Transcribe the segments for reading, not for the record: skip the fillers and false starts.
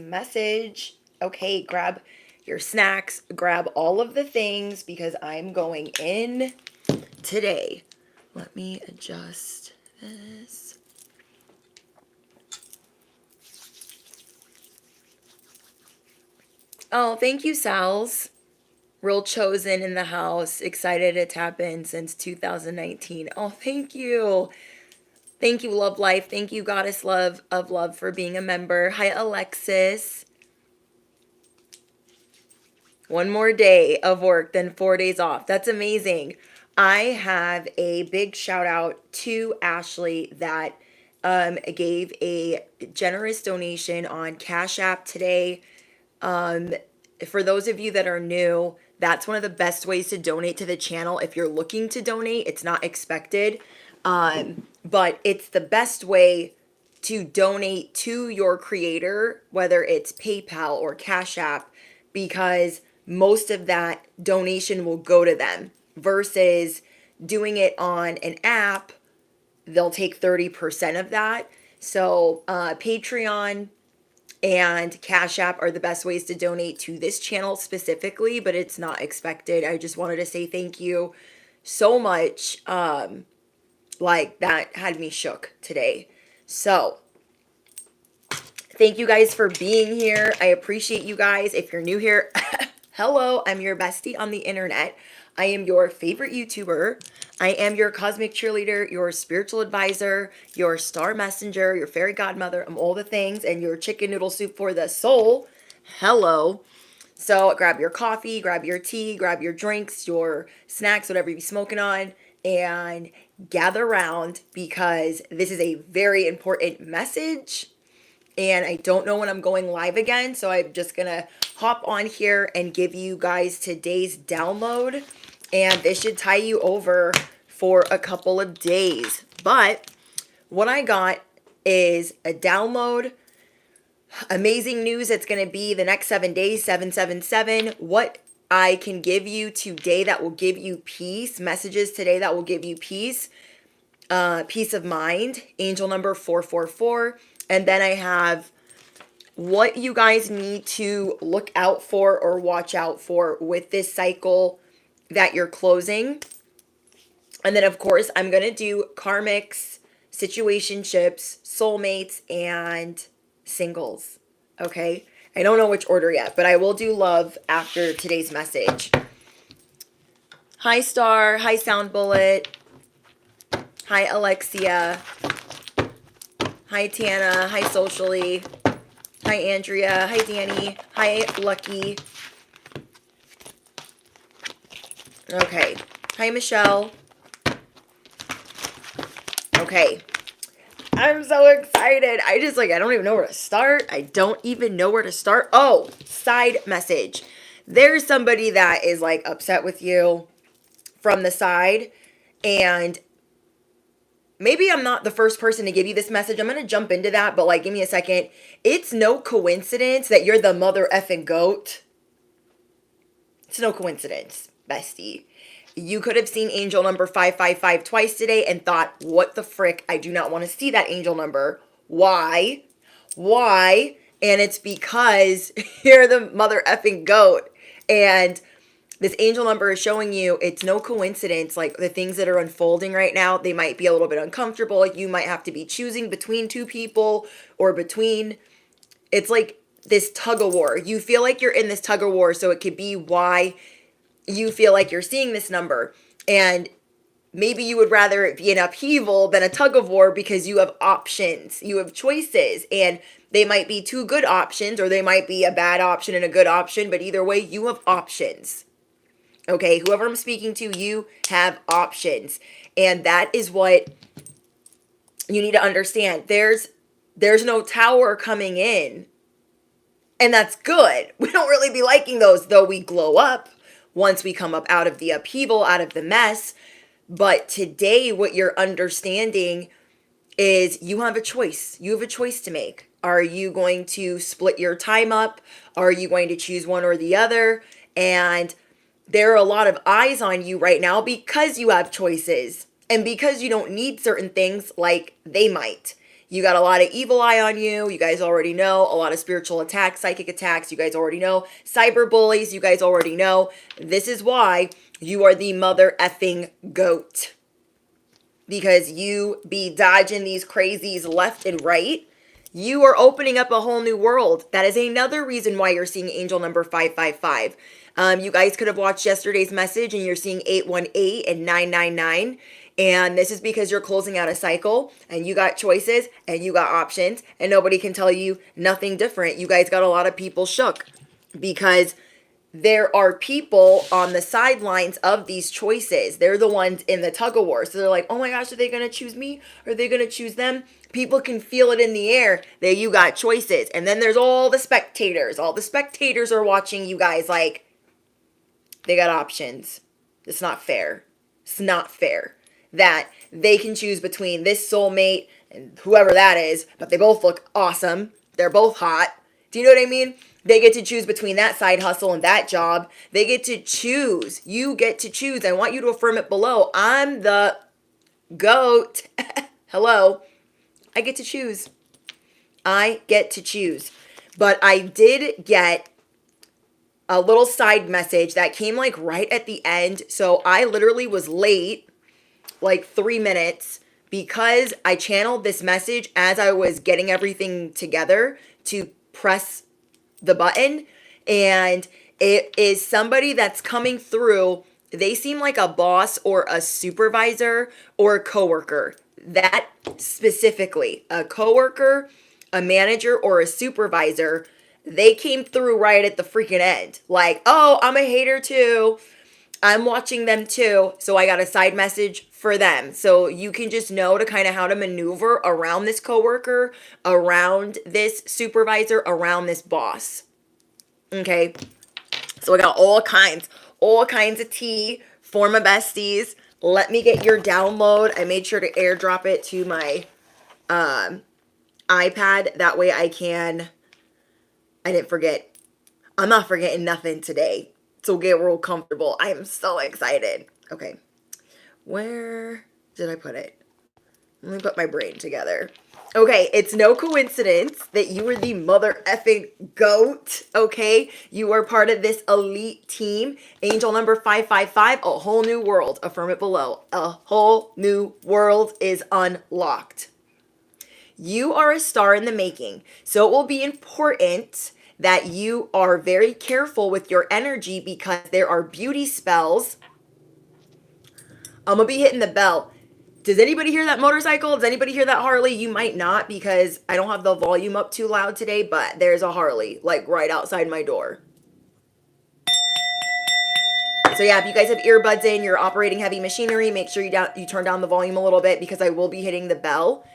message. Okay, grab your snacks, grab all of the things because I'm going in today. Let me adjust this. Oh, thank you, Sal's. Real chosen in the house. Excited to tap in since 2019. Oh, thank you. Thank you, Love Life. Thank you, Goddess Love of Love, for being a member. Hi, Alexis. One more day of work, then 4 days off. That's amazing. I have a big shout out to Ashley that gave a generous donation on Cash App today. For those of you that are new, that's one of the best ways to donate to the channel. If you're looking to donate, it's not expected, but it's the best way to donate to your creator, whether it's PayPal or Cash App, because most of that donation will go to them versus doing it on an app. They'll take 30% of that. So Patreon and Cash App are the best ways to donate to this channel specifically, but it's not expected. I just wanted to say thank you so much. Like, that had me shook today. So thank you guys for being here. I appreciate you guys. If you're new here, hello, I'm your bestie on the internet. I am your favorite YouTuber. I am your cosmic cheerleader, your spiritual advisor, your star messenger, your fairy godmother. I'm all the things, and your chicken noodle soup for the soul. Hello. So grab your coffee, grab your tea, grab your drinks, your snacks, whatever you're smoking on, and gather around because this is a very important message. And I don't know when I'm going live again, so I'm just gonna hop on here and give you guys today's download, and this should tie you over for a couple of days. But what I got is a download. Amazing news. It's going to be the next 7 days, 777. What I can give you today that will give you peace. Messages today that will give you peace. Peace of mind. Angel number 444. And then I have what you guys need to look out for or watch out for with this cycle that you're closing. And then, of course, I'm going to do karmics, situationships, soulmates, and singles. Okay? I don't know which order yet, but I will do love after today's message. Hi, Star. Hi, Sound Bullet. Hi, Alexia. Hi, Tana. Hi, Socially. Hi, Andrea. Hi, Danny. Hi, Lucky. Okay. Hi, Michelle. Okay. I'm so excited. I don't even know where to start. I don't even know where to start. Oh, side message. There's somebody that is like upset with you from the side, and maybe I'm not the first person to give you this message. I'm going to jump into that, but like, give me a second. It's no coincidence that you're the mother effing goat. It's no coincidence, bestie. You could have seen angel number 555 twice today and thought, what the frick? I do not want to see that angel number. Why? Why? And it's because you're the mother effing goat. And this angel number is showing you it's no coincidence. Like, the things that are unfolding right now, they might be a little bit uncomfortable. Like, you might have to be choosing between two people or between, it's like this tug of war. You feel like you're in this tug of war. So it could be why you feel like you're seeing this number. And maybe you would rather it be an upheaval than a tug of war because you have options. You have choices. And they might be two good options, or they might be a bad option and a good option. But either way, you have options. Okay, whoever I'm speaking to, you have options. And that is what you need to understand. There's no tower coming in. And that's good. We don't really be liking those, though we glow up once we come up out of the upheaval, out of the mess. But today, what you're understanding is you have a choice. You have a choice to make. Are you going to split your time up? Are you going to choose one or the other? And there are a lot of eyes on you right now because you have choices and because you don't need certain things like they might. You got a lot of evil eye on you. You guys already know. A lot of spiritual attacks, psychic attacks. You guys already know. Cyber bullies. You guys already know. This is why you are the mother effing GOAT. Because you be dodging these crazies left and right. You are opening up a whole new world. That is another reason why you're seeing angel number 555. You guys could have watched yesterday's message and you're seeing 818 and 999. And this is because you're closing out a cycle and you got choices and you got options and nobody can tell you nothing different. You guys got a lot of people shook because there are people on the sidelines of these choices. They're the ones in the tug of war. So they're like, oh my gosh, are they going to choose me? Are they going to choose them? People can feel it in the air that you got choices. And then there's all the spectators. All the spectators are watching you guys like they got options. It's not fair. It's not fair that they can choose between this soulmate and whoever that is, but they both look awesome. They're both hot. Do you know what I mean? They get to choose between that side hustle and that job. They get to choose. You get to choose. I want you to affirm it below. I'm the GOAT. Hello. I get to choose. I get to choose. But I did get a little side message that came like right at the end. So I literally was late, like 3 minutes, because I channeled this message as I was getting everything together to press the button. And it is somebody that's coming through. They seem like a boss or a supervisor or a coworker. That specifically, a coworker, a manager, or a supervisor. They came through right at the freaking end. Like, oh, I'm a hater too. I'm watching them too. So I got a side message for them. So you can just know to kind of how to maneuver around this coworker, around this supervisor, around this boss. Okay. So I got all kinds of tea for my besties. Let me get your download. I made sure to airdrop it to my iPad. That way I didn't forget. I'm not forgetting nothing today. So get real comfortable. I am so excited. Okay. Where did I put it? Let me put my brain together. Okay, it's no coincidence that you are the mother effing GOAT, okay? You are part of this elite team. Angel number 555, a whole new world. Affirm it below. A whole new world is unlocked. You are a star in the making. So it will be important that you are very careful with your energy because there are beauty spells. I'm going to be hitting the bell. Does anybody hear that motorcycle? Does anybody hear that Harley? You might not because I don't have the volume up too loud today, but there's a Harley like right outside my door. So yeah, if you guys have earbuds in, you're operating heavy machinery, make sure you turn down the volume a little bit because I will be hitting the bell.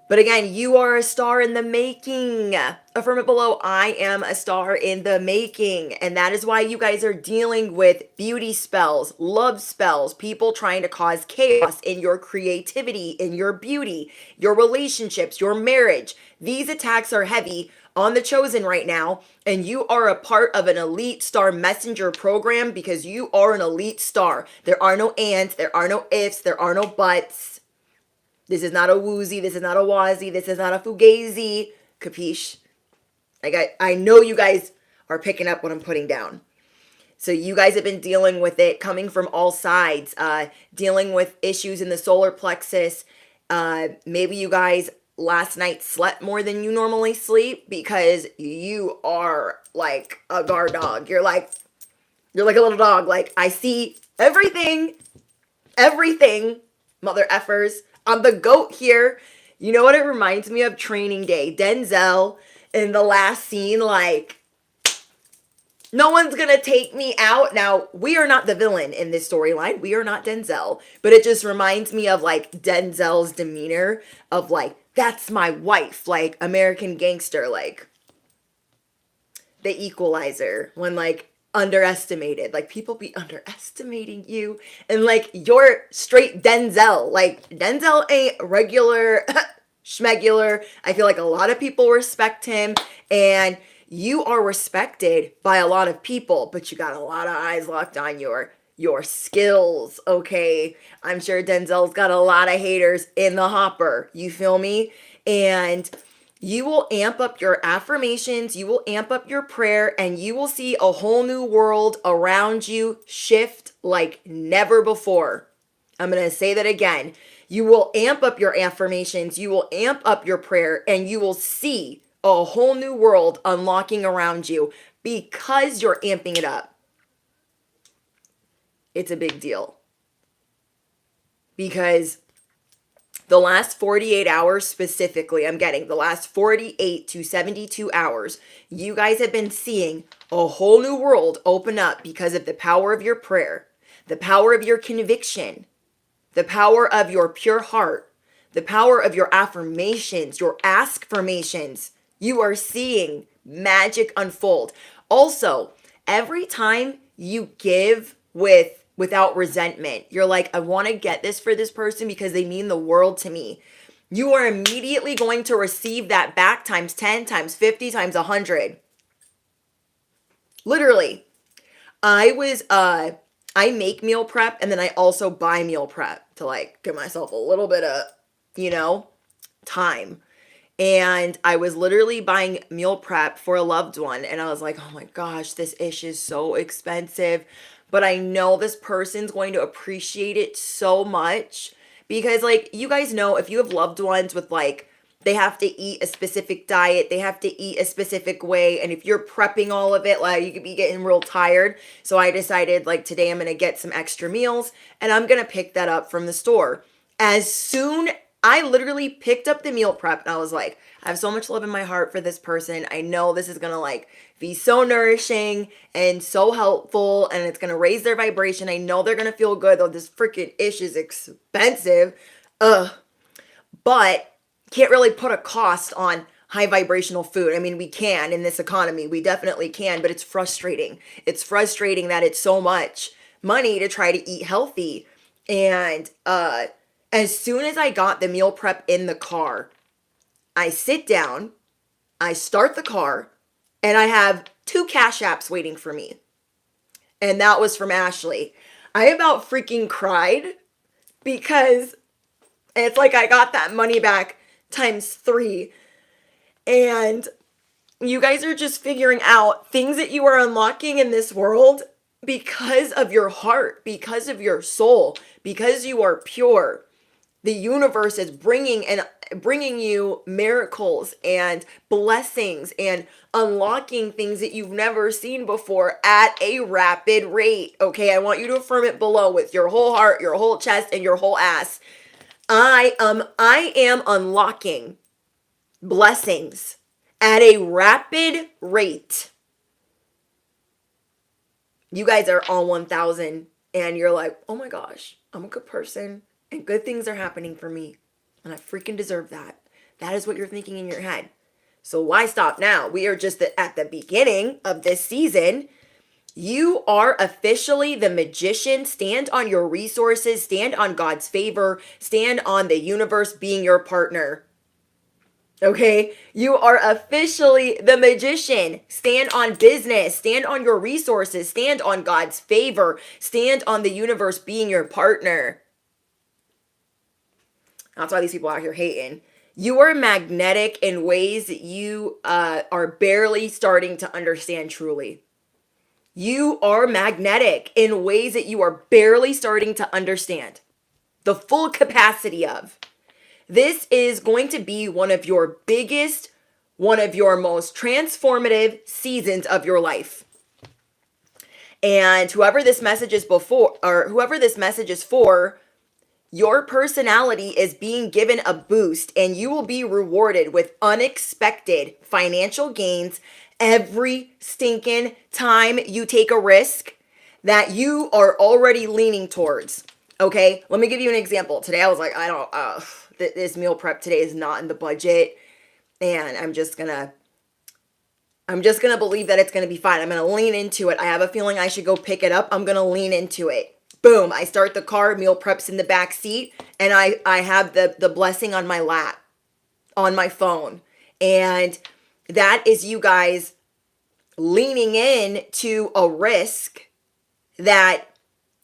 But again, you are a star in the making. Affirm it below. I am a star in the making. And that is why you guys are dealing with beauty spells, love spells, people trying to cause chaos in your creativity, in your beauty, your relationships, your marriage. These attacks are heavy on the chosen right now. And you are a part of an elite star messenger program because you are an elite star. There are no ands, there are no ifs, there are no buts. This is not a woozy. This is not a wazy. This is not a fugazi. Capiche? I know you guys are picking up what I'm putting down. So you guys have been dealing with it coming from all sides. Dealing with issues in the solar plexus. Maybe you guys last night slept more than you normally sleep because you are like a guard dog. You're like a little dog. Like, I see everything, mother effers. I'm the GOAT here. You know what it reminds me of? Training Day. Denzel in the last scene, like, no one's going to take me out. Now, we are not the villain in this storyline. We are not Denzel. But it just reminds me of, like, Denzel's demeanor of, like, that's my wife. Like, American Gangster, like, The Equalizer. When, like, underestimated, like people be underestimating you, and like you're straight Denzel. Like Denzel ain't regular schmegular. I feel like a lot of people respect him, and you are respected by a lot of people, but you got a lot of eyes locked on your skills. Okay, I'm sure Denzel's got a lot of haters in the hopper. You feel me? And you will amp up your affirmations, you will amp up your prayer, and you will see a whole new world around you shift like never before. I'm going to say that again. You will amp up your affirmations, you will amp up your prayer, and you will see a whole new world unlocking around you because you're amping it up. It's a big deal. Because the last 48 hours specifically, I'm getting the last 48 to 72 hours, you guys have been seeing a whole new world open up because of the power of your prayer, the power of your conviction, the power of your pure heart, the power of your affirmations, your ask-formations. You are seeing magic unfold. Also, every time you give without resentment, you're like, I want to get this for this person because they mean the world to me. You are immediately going to receive that back times 10, times 50, times 100. Literally. I make meal prep and then I also buy meal prep to like give myself a little bit of, time. And I was literally buying meal prep for a loved one. And I was like, oh my gosh, this ish is so expensive. But I know this person's going to appreciate it so much. Because, like, you guys know, if you have loved ones with, like, they have to eat a specific diet, they have to eat a specific way. And if you're prepping all of it, like, you could be getting real tired. So I decided, like, today I'm going to get some extra meals. And I'm going to pick that up from the store. As soon I literally picked up the meal prep and I was like, I have so much love in my heart for this person. I know this is going to like be so nourishing and so helpful and it's going to raise their vibration. I know they're going to feel good, though this freaking ish is expensive. But can't really put a cost on high vibrational food. I mean, we can in this economy. We definitely can, but it's frustrating. It's frustrating that it's so much money to try to eat healthy. And as soon as I got the meal prep in the car, I sit down, I start the car, and I have 2 Cash Apps waiting for me. And that was from Ashley. I about freaking cried because it's like I got that money back times 3. And you guys are just figuring out things that you are unlocking in this world because of your heart, because of your soul, because you are pure. The universe is bringing you miracles and blessings and unlocking things that you've never seen before at a rapid rate. Okay, I want you to affirm it below with your whole heart, your whole chest, and your whole ass. I am unlocking blessings at a rapid rate. You guys are on 1,000 and you're like, oh my gosh, I'm a good person. And good things are happening for me. And I freaking deserve that. That is what you're thinking in your head. So why stop now? We are just at the beginning of this season. You are officially the magician. Stand on your resources. Stand on God's favor. Stand on the universe being your partner. Okay? You are officially the magician. Stand on business. Stand on your resources. Stand on God's favor. Stand on the universe being your partner. That's why these people out here hating. You are magnetic in ways that you are barely starting to understand truly. You are magnetic in ways that you are barely starting to understand the full capacity of. This is going to be one of your biggest, one of your most transformative seasons of your life. And whoever this message is for, your personality is being given a boost and you will be rewarded with unexpected financial gains every stinking time you take a risk that you are already leaning towards. Okay, let me give you an example. Today I was like, this meal prep today is not in the budget and I'm just gonna believe that it's gonna be fine. I'm gonna lean into it. I have a feeling I should go pick it up. I'm gonna lean into it. Boom, I start the car, meal prep's in the back seat, and I have the blessing on my lap, on my phone. And that is you guys leaning in to a risk that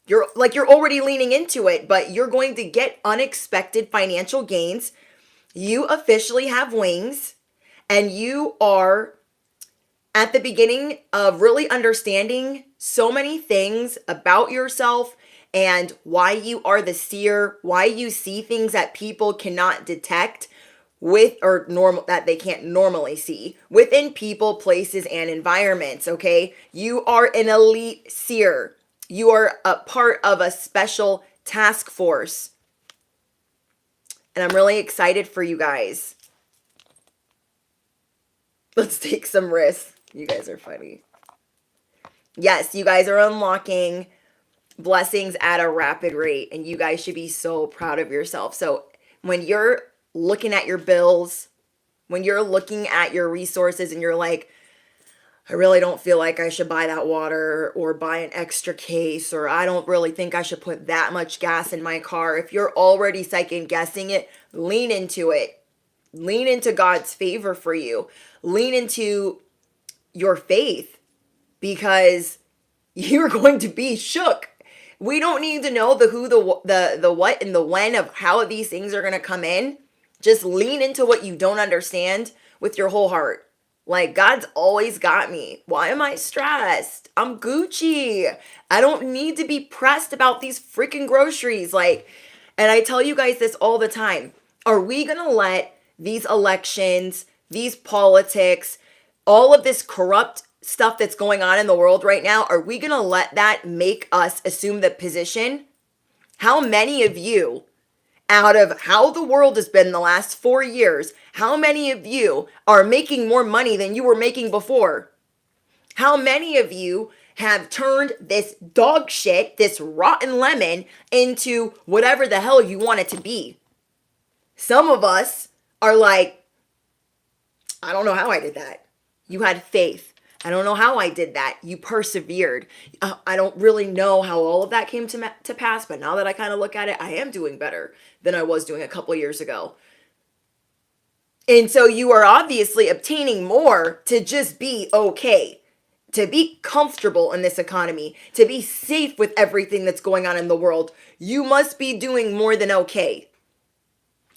you're already leaning into it, but you're going to get unexpected financial gains. You officially have wings, and you are at the beginning of really understanding so many things about yourself and why you are the seer, why you see things that people cannot detect with or normal that they can't normally see within people, places, and environments. Okay, you are an elite seer. You are a part of a special task force, and I'm really excited for you guys. Let's take some risks. You guys are funny. Yes, you guys are unlocking blessings at a rapid rate, and you guys should be so proud of yourself. So when you're looking at your bills, when you're looking at your resources and you're like, I really don't feel like I should buy that water or buy an extra case, or I don't really think I should put that much gas in my car. If you're already second guessing it, lean into it. Lean into God's favor for you. Lean into your faith, because you're going to be shook. We don't need to know the who, the what, and the when of how these things are going to come in. Just lean into what you don't understand with your whole heart. Like, God's always got me. Why am I stressed? I'm Gucci. I don't need to be pressed about these freaking groceries. Like, and I tell you guys this all the time. Are we going to let these elections, these politics, all of this corrupt stuff that's going on in the world right now, are we going to let that make us assume the position? How many of you, out of how the world has been the last 4 years, how many of you are making more money than you were making before? How many of you have turned this dog shit, this rotten lemon, into whatever the hell you want it to be? Some of us are like, I don't know how I did that. You had faith. I don't know how I did that. You persevered. I don't really know how all of that came to pass, but now that I kind of look at it, I am doing better than I was doing a couple years ago. And so you are obviously obtaining more to just be okay, to be comfortable in this economy, to be safe with everything that's going on in the world. You must be doing more than okay.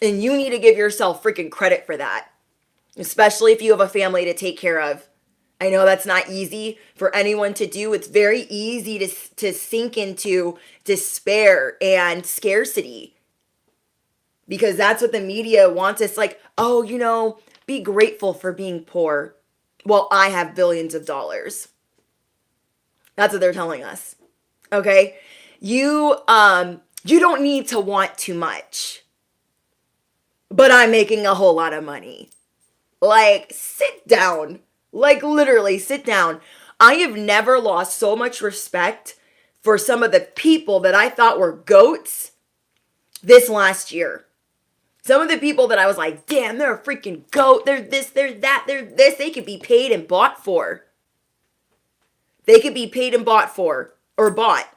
And you need to give yourself freaking credit for that, especially if you have a family to take care of. I know that's not easy for anyone to do. It's very easy to sink into despair and scarcity, because that's what the media wants us, like, oh, be grateful for being poor. Well, I have billions of dollars. That's what they're telling us. Okay? You don't need to want too much. But I'm making a whole lot of money. Like, sit down. Like, literally, sit down. I have never lost so much respect for some of the people that I thought were goats this last year. Some of the people that I was like, damn, they're a freaking goat. They're this, they're that, they're this. They could be paid and bought for. They could be paid and bought for, or bought.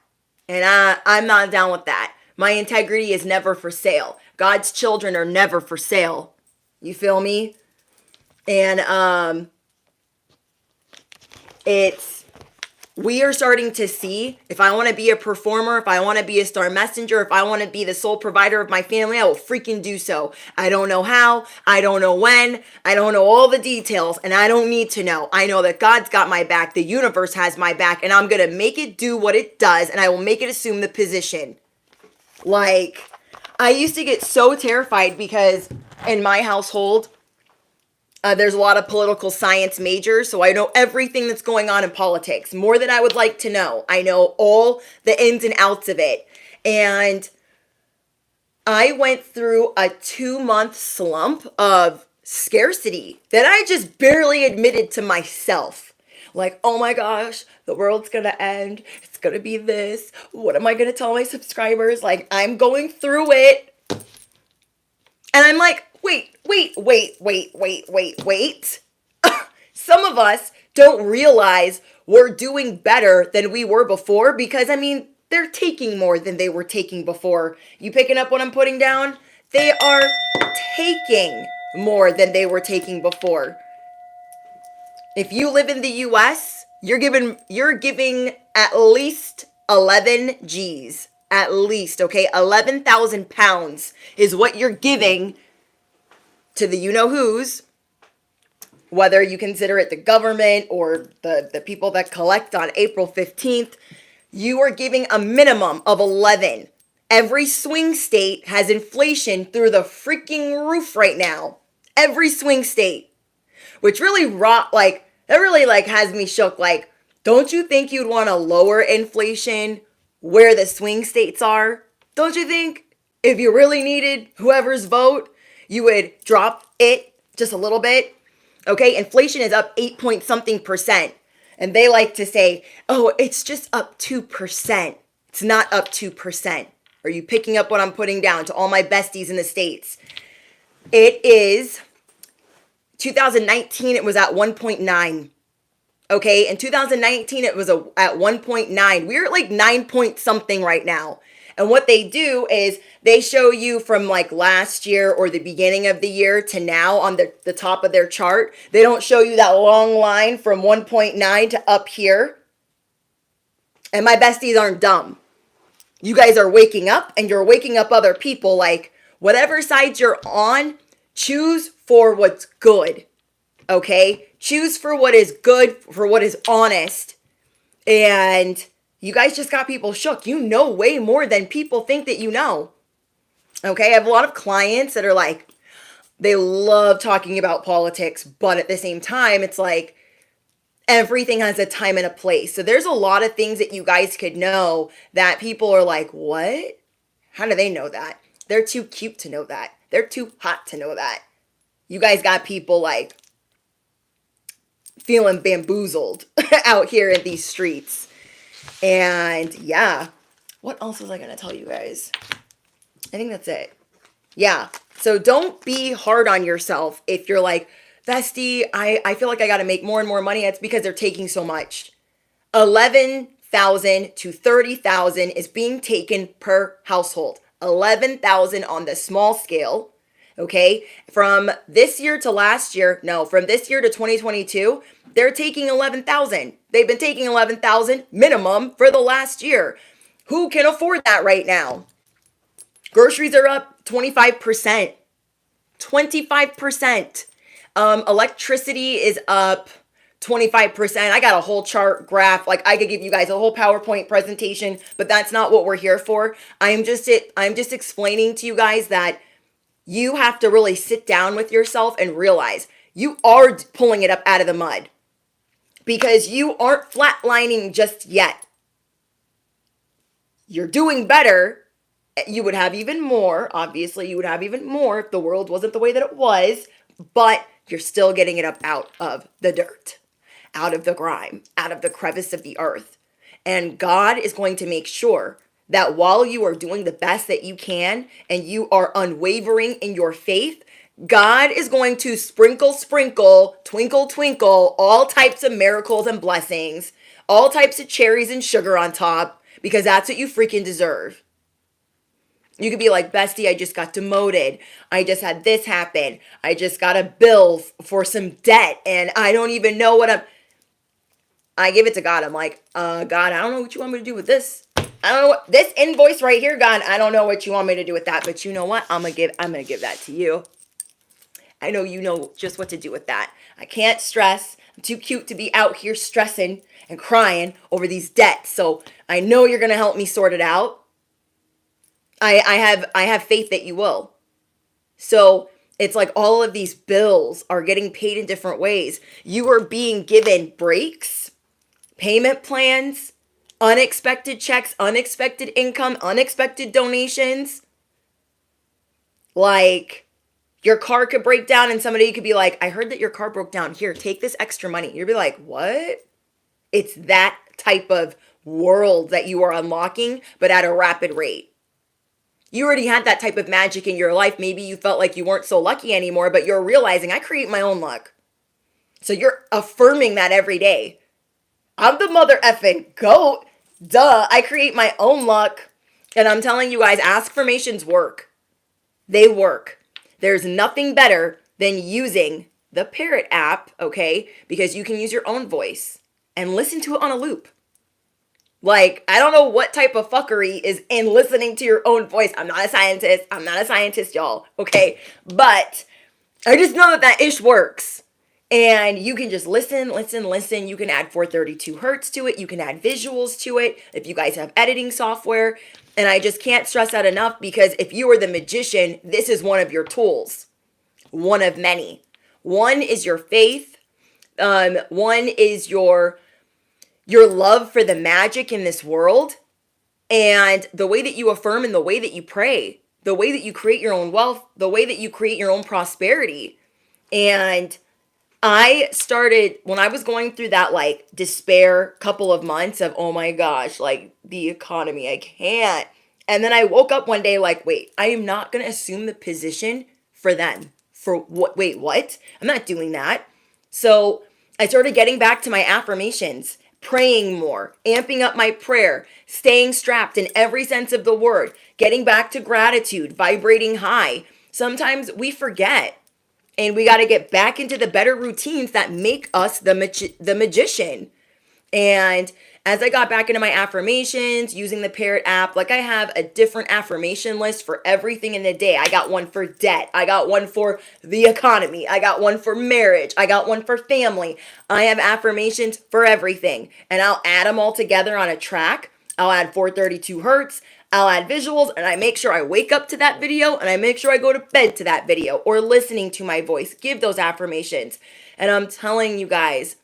And I'm not down with that. My integrity is never for sale. God's children are never for sale. You feel me? And we are starting to see, if I want to be a performer, if I want to be a star messenger, if I want to be the sole provider of my family, I will freaking do so. I don't know how, I don't know when, I don't know all the details, and I don't need to know. I know that God's got my back, the universe has my back, and I'm going to make it do what it does, and I will make it assume the position. Like, I used to get so terrified because in my household, there's a lot of political science majors, so I know everything that's going on in politics, more than I would like to know. I know all the ins and outs of it. And I went through a 2-month slump of scarcity that I just barely admitted to myself. Like, oh my gosh, the world's gonna end. It's gonna be this. What am I gonna tell my subscribers? Like, I'm going through it. And I'm like, wait. Some of us don't realize we're doing better than we were before, because, they're taking more than they were taking before. You picking up what I'm putting down? They are taking more than they were taking before. If you live in the US, you're giving at least 11 G's. At least, okay? 11,000 pounds is what you're giving to the you-know-whos, whether you consider it the government or the people that collect on April 15th, you are giving a minimum of 11. Every swing state has inflation through the freaking roof right now. Every swing state. Which really that really has me shook. Like, don't you think you'd want to lower inflation where the swing states are? Don't you think if you really needed whoever's vote, you would drop it just a little bit? Okay, inflation is up 8 point something percent. And they like to say, oh, it's just up 2%. It's not up 2%. Are you picking up what I'm putting down to all my besties in the States? It is 2019, it was at 1.9. Okay, in 2019, it was at 1.9. We're at like 9 point something right now. And what they do is they show you from like last year or the beginning of the year to now on the top of their chart. They don't show you that long line from 1.9 to up here. And my besties aren't dumb. You guys are waking up and you're waking up other people. Like, whatever side you're on, choose for what's good. Okay? Choose for what is good, for what is honest. And you guys just got people shook. You know way more than people think that you know. Okay? I have a lot of clients that are like, they love talking about politics, but at the same time, it's like everything has a time and a place. So there's a lot of things that you guys could know that people are like, what? How do they know that? They're too cute to know that. They're too hot to know that. You guys got people like feeling bamboozled out here in these streets. And yeah, what else was I going to tell you guys? I think that's it. Yeah. So don't be hard on yourself if you're like, bestie, I feel like I got to make more and more money. It's because they're taking so much. 11,000 to 30,000 is being taken per household. 11,000 on the small scale. Okay. From this year to last year, no, from this year to 2022, they're taking 11,000. They've been taking 11,000 minimum for the last year. Who can afford that right now? Groceries are up 25%. 25%. Electricity is up 25%. I got a whole chart graph. Like, I could give you guys a whole PowerPoint presentation, but that's not what we're here for. I'm just explaining to you guys that you have to really sit down with yourself and realize you are pulling it up out of the mud because you aren't flatlining just yet. You're doing better. You would have even more. Obviously, you would have even more if the world wasn't the way that it was, but you're still getting it up out of the dirt, out of the grime, out of the crevice of the earth. And God is going to make sure that while you are doing the best that you can and you are unwavering in your faith, God is going to sprinkle, twinkle, twinkle, all types of miracles and blessings, all types of cherries and sugar on top, because that's what you freaking deserve. You could be like, bestie, I just got demoted. I just had this happen. I just got a bill for some debt and I don't even know I give it to God. I'm like, God, I don't know what you want me to do with this. I don't know what this invoice right here, God. I don't know what you want me to do with that, but you know what? I'm gonna give that to you. I know you know just what to do with that. I can't stress. I'm too cute to be out here stressing and crying over these debts. So I know you're gonna help me sort it out. I have faith that you will. So it's like all of these bills are getting paid in different ways. You are being given breaks, payment plans, unexpected checks, unexpected income, unexpected donations. Like, your car could break down and somebody could be like, I heard that your car broke down. Here, take this extra money. You'd be like, what? It's that type of world that you are unlocking, but at a rapid rate. You already had that type of magic in your life. Maybe you felt like you weren't so lucky anymore, but you're realizing I create my own luck. So you're affirming that every day. I'm the mother effing GOAT. Duh. I create my own luck. And I'm telling you guys, affirmations work. They work. There's nothing better than using the Parrot app, okay? Because you can use your own voice and listen to it on a loop. Like, I don't know what type of fuckery is in listening to your own voice. I'm not a scientist, y'all, okay? But I just know that that ish works. And you can just listen. You can add 432 hertz to it. You can add visuals to it if you guys have editing software. And I just can't stress that enough, because if you are the magician, this is one of your tools, one of many. One is your faith. One is your love for the magic in this world, and the way that you affirm and the way that you pray, the way that you create your own wealth, the way that you create your own prosperity. And I started when I was going through that like despair couple of months of, oh my gosh, like the economy, I can't. And then I woke up one day like, wait, I am not going to assume the position for them. For what? Wait, what? I'm not doing that. So I started getting back to my affirmations, praying more, amping up my prayer, staying strapped in every sense of the word, getting back to gratitude, vibrating high. Sometimes we forget, and we got to get back into the better routines that make us the magician. And as I got back into my affirmations using the Parrot app, like I have a different affirmation list for everything in the day. I got one for debt. I got one for the economy. I got one for marriage. I got one for family. I have affirmations for everything. And I'll add them all together on a track. I'll add 432 hertz. I'll add visuals, and I make sure I wake up to that video, and I make sure I go to bed to that video, or listening to my voice give those affirmations. And I'm telling you guys,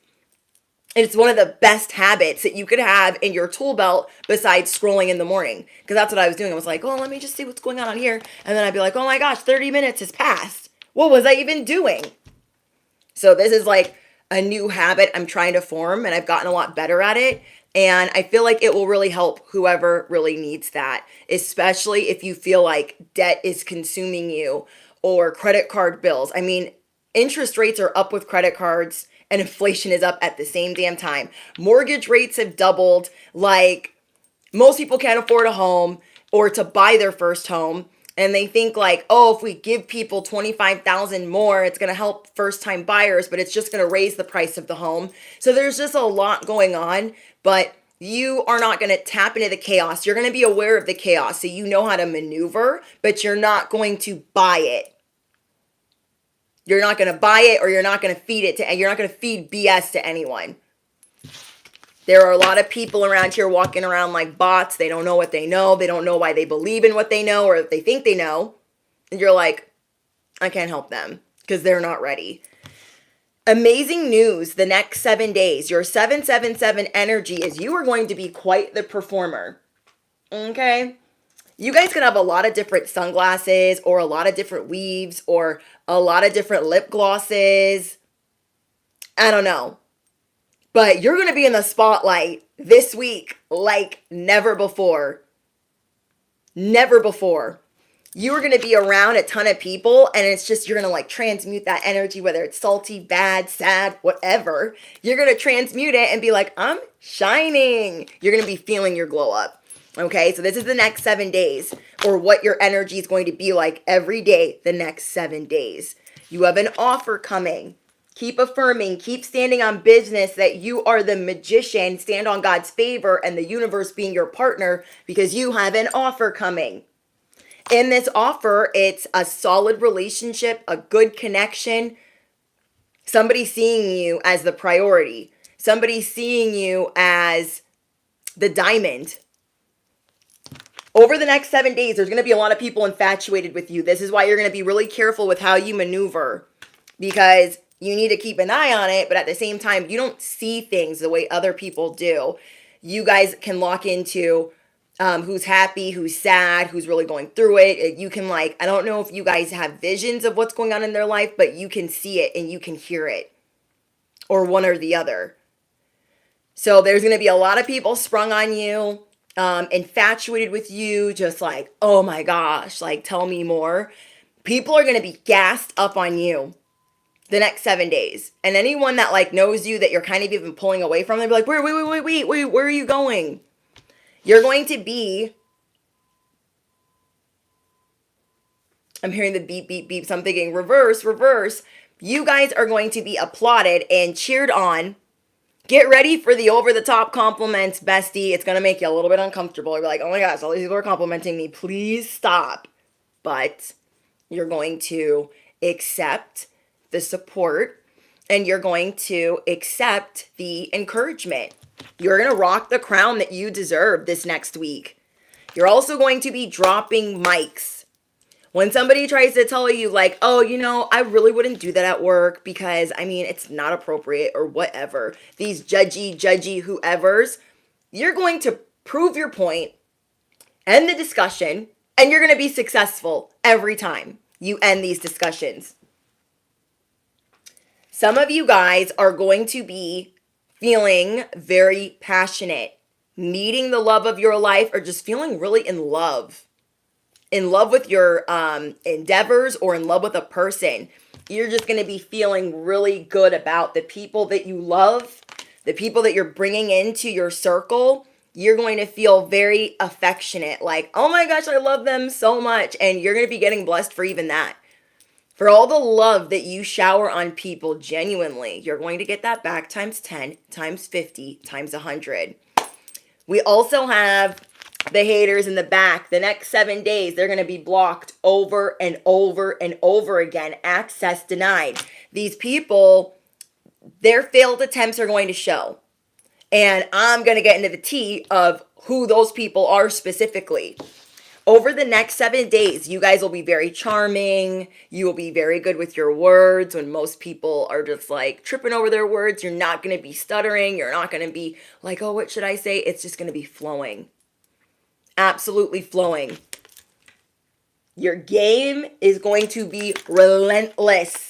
it's one of the best habits that you could have in your tool belt besides scrolling in the morning. Because that's what I was doing. I was like, oh, let me just see what's going on here. And then I'd be like, oh my gosh, 30 minutes has passed. What was I even doing? So this is like a new habit I'm trying to form, and I've gotten a lot better at it. And I feel like it will really help whoever really needs that, especially if you feel like debt is consuming you, or credit card bills. I mean, interest rates are up with credit cards, and inflation is up at the same damn time. Mortgage rates have doubled. Like, most people can't afford a home or to buy their first home. And they think like, oh, if we give people 25,000 more, it's going to help first time buyers, but it's just going to raise the price of the home. So there's just a lot going on, but you are not going to tap into the chaos. You're going to be aware of the chaos, so you know how to maneuver, but you're not going to buy it. You're not going to buy it, or you're not going to feed it to, you're not going to feed BS to anyone. There are a lot of people around here walking around like bots. They don't know what they know. They don't know why they believe in what they know, or if they think they know. And you're like, I can't help them because they're not ready. Amazing news the next 7 days. Your 777 energy is you are going to be quite the performer. Okay? You guys could have a lot of different sunglasses, or a lot of different weaves, or a lot of different lip glosses. I don't know. But you're going to be in the spotlight this week like never before. Never before. You are going to be around a ton of people, and it's just, you're going to like transmute that energy, whether it's salty, bad, sad, whatever. You're going to transmute it and be like, I'm shining. You're going to be feeling your glow up. Okay, so this is the next 7 days, or what your energy is going to be like every day the next 7 days. You have an offer coming. Keep affirming, keep standing on business that you are the magician, stand on God's favor and the universe being your partner, because you have an offer coming. In this offer, it's a solid relationship, a good connection, somebody seeing you as the priority, somebody seeing you as the diamond. Over the next 7 days, there's going to be a lot of people infatuated with you. This is why you're going to be really careful with how you maneuver, because you need to keep an eye on it, but at the same time, you don't see things the way other people do. You guys can lock into who's happy, who's sad, who's really going through it. You can like, I don't know if you guys have visions of what's going on in their life, but you can see it and you can hear it, or one or the other. So there's going to be a lot of people sprung on you, infatuated with you, just like, oh my gosh, like tell me more. People are going to be gassed up on you the next 7 days. And anyone that like knows you that you're kind of even pulling away from, they'll be like, wait, where are you going? You're going to be, I'm hearing the beep, beep, beep. So I'm thinking reverse. You guys are going to be applauded and cheered on. Get ready for the over-the-top compliments, bestie. It's going to make you a little bit uncomfortable. You're like, oh my gosh, all these people are complimenting me. Please stop. But you're going to accept the support, and you're going to accept the encouragement. You're going to rock the crown that you deserve this next week. You're also going to be dropping mics. When somebody tries to tell you like, oh, I really wouldn't do that at work because, it's not appropriate or whatever. These judgy whoever's, you're going to prove your point, end the discussion, and you're going to be successful every time you end these discussions. Some of you guys are going to be feeling very passionate, needing the love of your life, or just feeling really in love with your endeavors, or in love with a person. You're just going to be feeling really good about the people that you love, the people that you're bringing into your circle. You're going to feel very affectionate, like, oh my gosh, I love them so much. And you're going to be getting blessed for even that. For all the love that you shower on people genuinely, you're going to get that back times 10, times 50, times 100. We also have the haters in the back. The next 7 days, they're going to be blocked over and over and over again. Access denied. These people, their failed attempts are going to show. And I'm going to get into the tea of who those people are specifically. Over the next 7 days, you guys will be very charming. You will be very good with your words. When most people are just like tripping over their words, you're not going to be stuttering. You're not going to be like, oh, what should I say? It's just going to be flowing. Absolutely flowing. Your game is going to be relentless.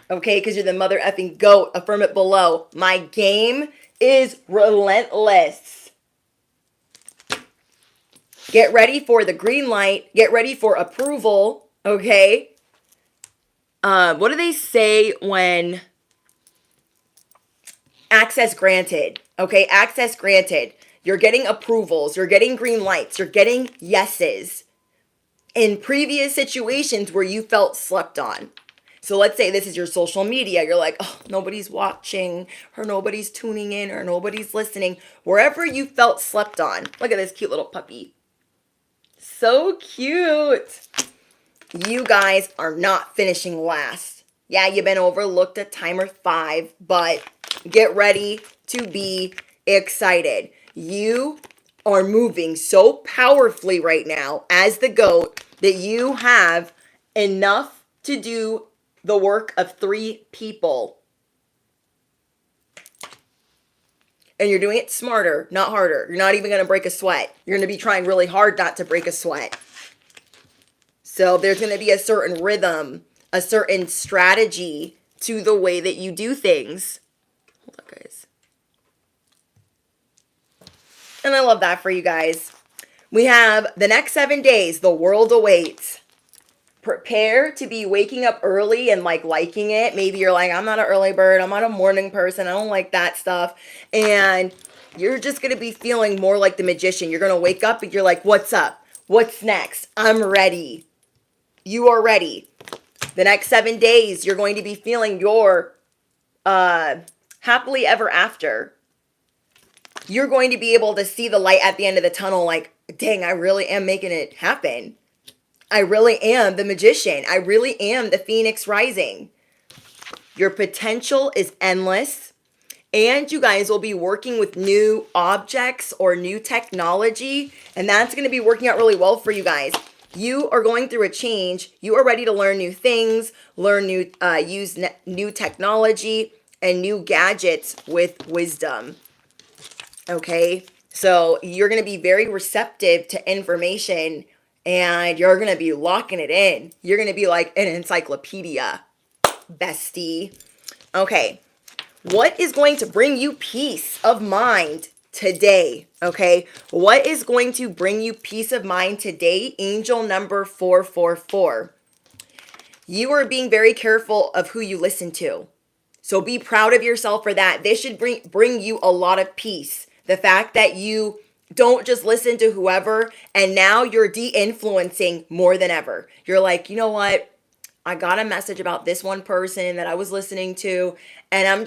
Okay, because you're the mother effing GOAT. Affirm it below. My game is relentless. Get ready for the green light. Get ready for approval. Okay. What do they say when access granted? Okay, access granted. You're getting approvals. You're getting green lights. You're getting yeses in previous situations where you felt slept on. So let's say this is your social media. You're like, oh, nobody's watching, or nobody's tuning in, or nobody's listening. Wherever you felt slept on. Look at this cute little puppy. So cute. You guys are not finishing last. Yeah, you've been overlooked at timer 5, but get ready to be excited. You are moving so powerfully right now as the GOAT that you have enough to do the work of 3 people. And you're doing it smarter, not harder. You're not even going to break a sweat. You're going to be trying really hard not to break a sweat. So there's going to be a certain rhythm, a certain strategy to the way that you do things. Hold on, guys. And I love that for you guys. We have the next 7 days, the world awaits. Prepare to be waking up early and liking it. Maybe you're like, I'm not an early bird. I'm not a morning person. I don't like that stuff. And you're just going to be feeling more like the magician. You're going to wake up and you're like, what's up? What's next? I'm ready. You are ready. The next 7 days, you're going to be feeling your happily ever after. You're going to be able to see the light at the end of the tunnel like, dang, I really am making it happen. I really am the magician. I really am the phoenix rising. Your potential is endless. And you guys will be working with new objects or new technology. And that's going to be working out really well for you guys. You are going through a change. You are ready to learn new things, use new technology and new gadgets with wisdom. Okay, so you're going to be very receptive to information and you're going to be locking it in. You're going to be like an encyclopedia, bestie. Okay, what is going to bring you peace of mind today? Okay, what is going to bring you peace of mind today? Angel number 444. You are being very careful of who you listen to. So be proud of yourself for that. This should bring you a lot of peace. The fact that you don't just listen to whoever, and now you're de-influencing more than ever. You're like, you know what? I got a message about this one person that I was listening to, and I'm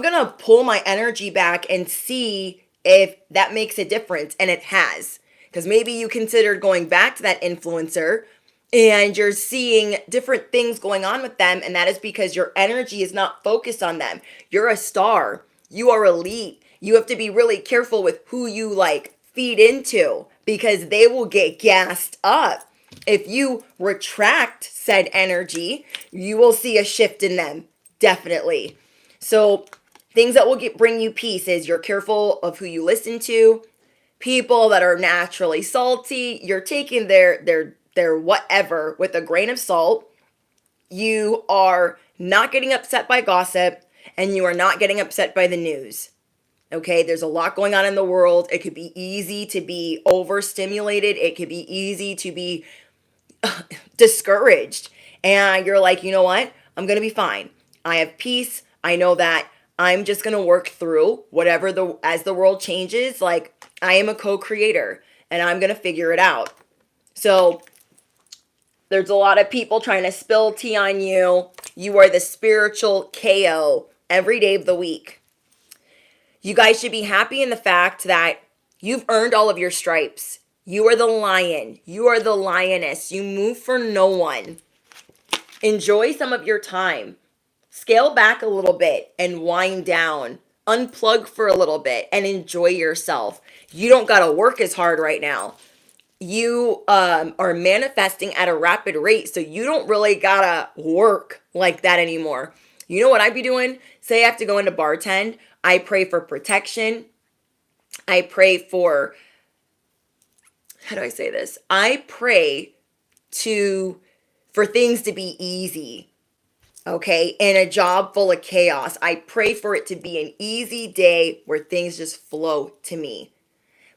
gonna pull my energy back and see if that makes a difference, and it has. Because maybe you considered going back to that influencer, and you're seeing different things going on with them, and that is because your energy is not focused on them. You're a star. You are elite. You have to be really careful with who you like feed into, because they will get gassed up. If you retract said energy, you will see a shift in them, definitely. So things that will bring you peace is you're careful of who you listen to. People that are naturally salty, you're taking their whatever with a grain of salt. You are not getting upset by gossip, and you are not getting upset by the news. Okay, there's a lot going on in the world. It could be easy to be overstimulated. It could be easy to be discouraged. And you're like, you know what? I'm going to be fine. I have peace. I know that I'm just going to work through whatever as the world changes. Like, I am a co-creator and I'm going to figure it out. So there's a lot of people trying to spill tea on you. You are the spiritual KO every day of the week. You guys should be happy in the fact that you've earned all of your stripes. You are the lion. You are the lioness. You move for no one. Enjoy some of your time. Scale back a little bit and wind down. Unplug for a little bit and enjoy yourself. You don't got to work as hard right now. You are manifesting at a rapid rate, so you don't really gotta work like that anymore. You know what I'd be doing? Say I have to go into bartend. I pray for protection. I pray for, how do I say this? I pray for things to be easy. Okay, in a job full of chaos, I pray for it to be an easy day where things just flow to me.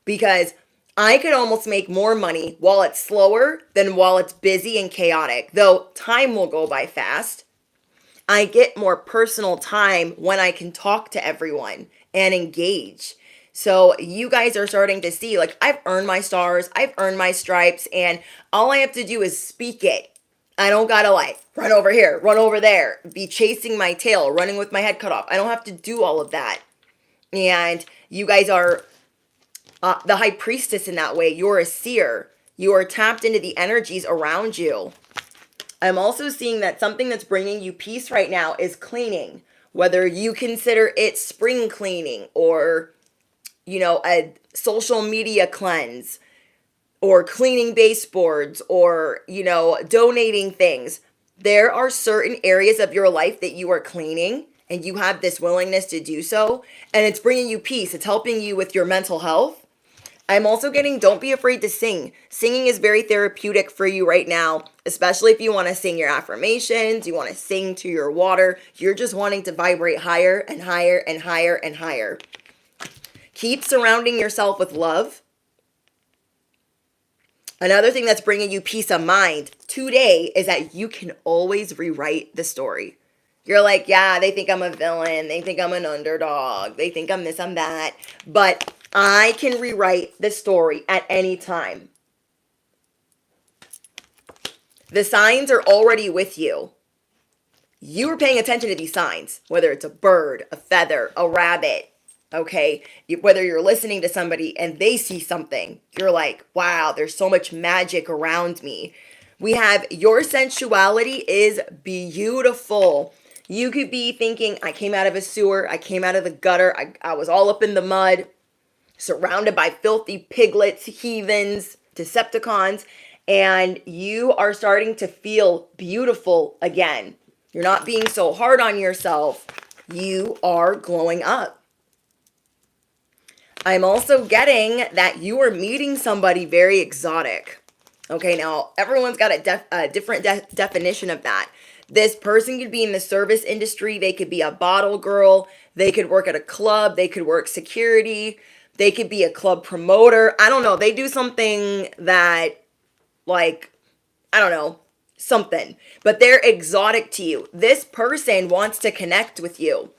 Because I could almost make more money while it's slower than while it's busy and chaotic. Though time will go by fast, I get more personal time when I can talk to everyone and engage. So you guys are starting to see, like, I've earned my stars, I've earned my stripes, and all I have to do is speak it. I don't gotta like run over here, run over there, be chasing my tail, running with my head cut off. I don't have to do all of that. And you guys are the high priestess in that way. You're a seer. You are tapped into the energies around you. I'm also seeing that something that's bringing you peace right now is cleaning. Whether you consider it spring cleaning or, a social media cleanse or cleaning baseboards or, donating things. There are certain areas of your life that you are cleaning and you have this willingness to do so. And it's bringing you peace. It's helping you with your mental health. I'm also getting, don't be afraid to sing. Singing is very therapeutic for you right now, especially if you want to sing your affirmations, you want to sing to your water, you're just wanting to vibrate higher and higher and higher and higher. Keep surrounding yourself with love. Another thing that's bringing you peace of mind today is that you can always rewrite the story. You're like, yeah, they think I'm a villain. They think I'm an underdog. They think I'm this, I'm that. But I can rewrite the story at any time. The signs are already with you. You are paying attention to these signs, whether it's a bird, a feather, a rabbit, okay? Whether you're listening to somebody and they see something, you're like, wow, there's so much magic around me. We have your sensuality is beautiful. You could be thinking, I came out of a sewer, I came out of the gutter, I was all up in the mud, surrounded by filthy piglets, heathens, Decepticons, and you are starting to feel beautiful again. You're not being so hard on yourself. You are glowing up. I'm also getting that you are meeting somebody very exotic. Okay, now everyone's got a different definition of that. This person could be in the service industry. They could be a bottle girl. They could work at a club. They could work security. They could be a club promoter. I don't know. They do something that, like, I don't know, something. But they're exotic to you. This person wants to connect with you.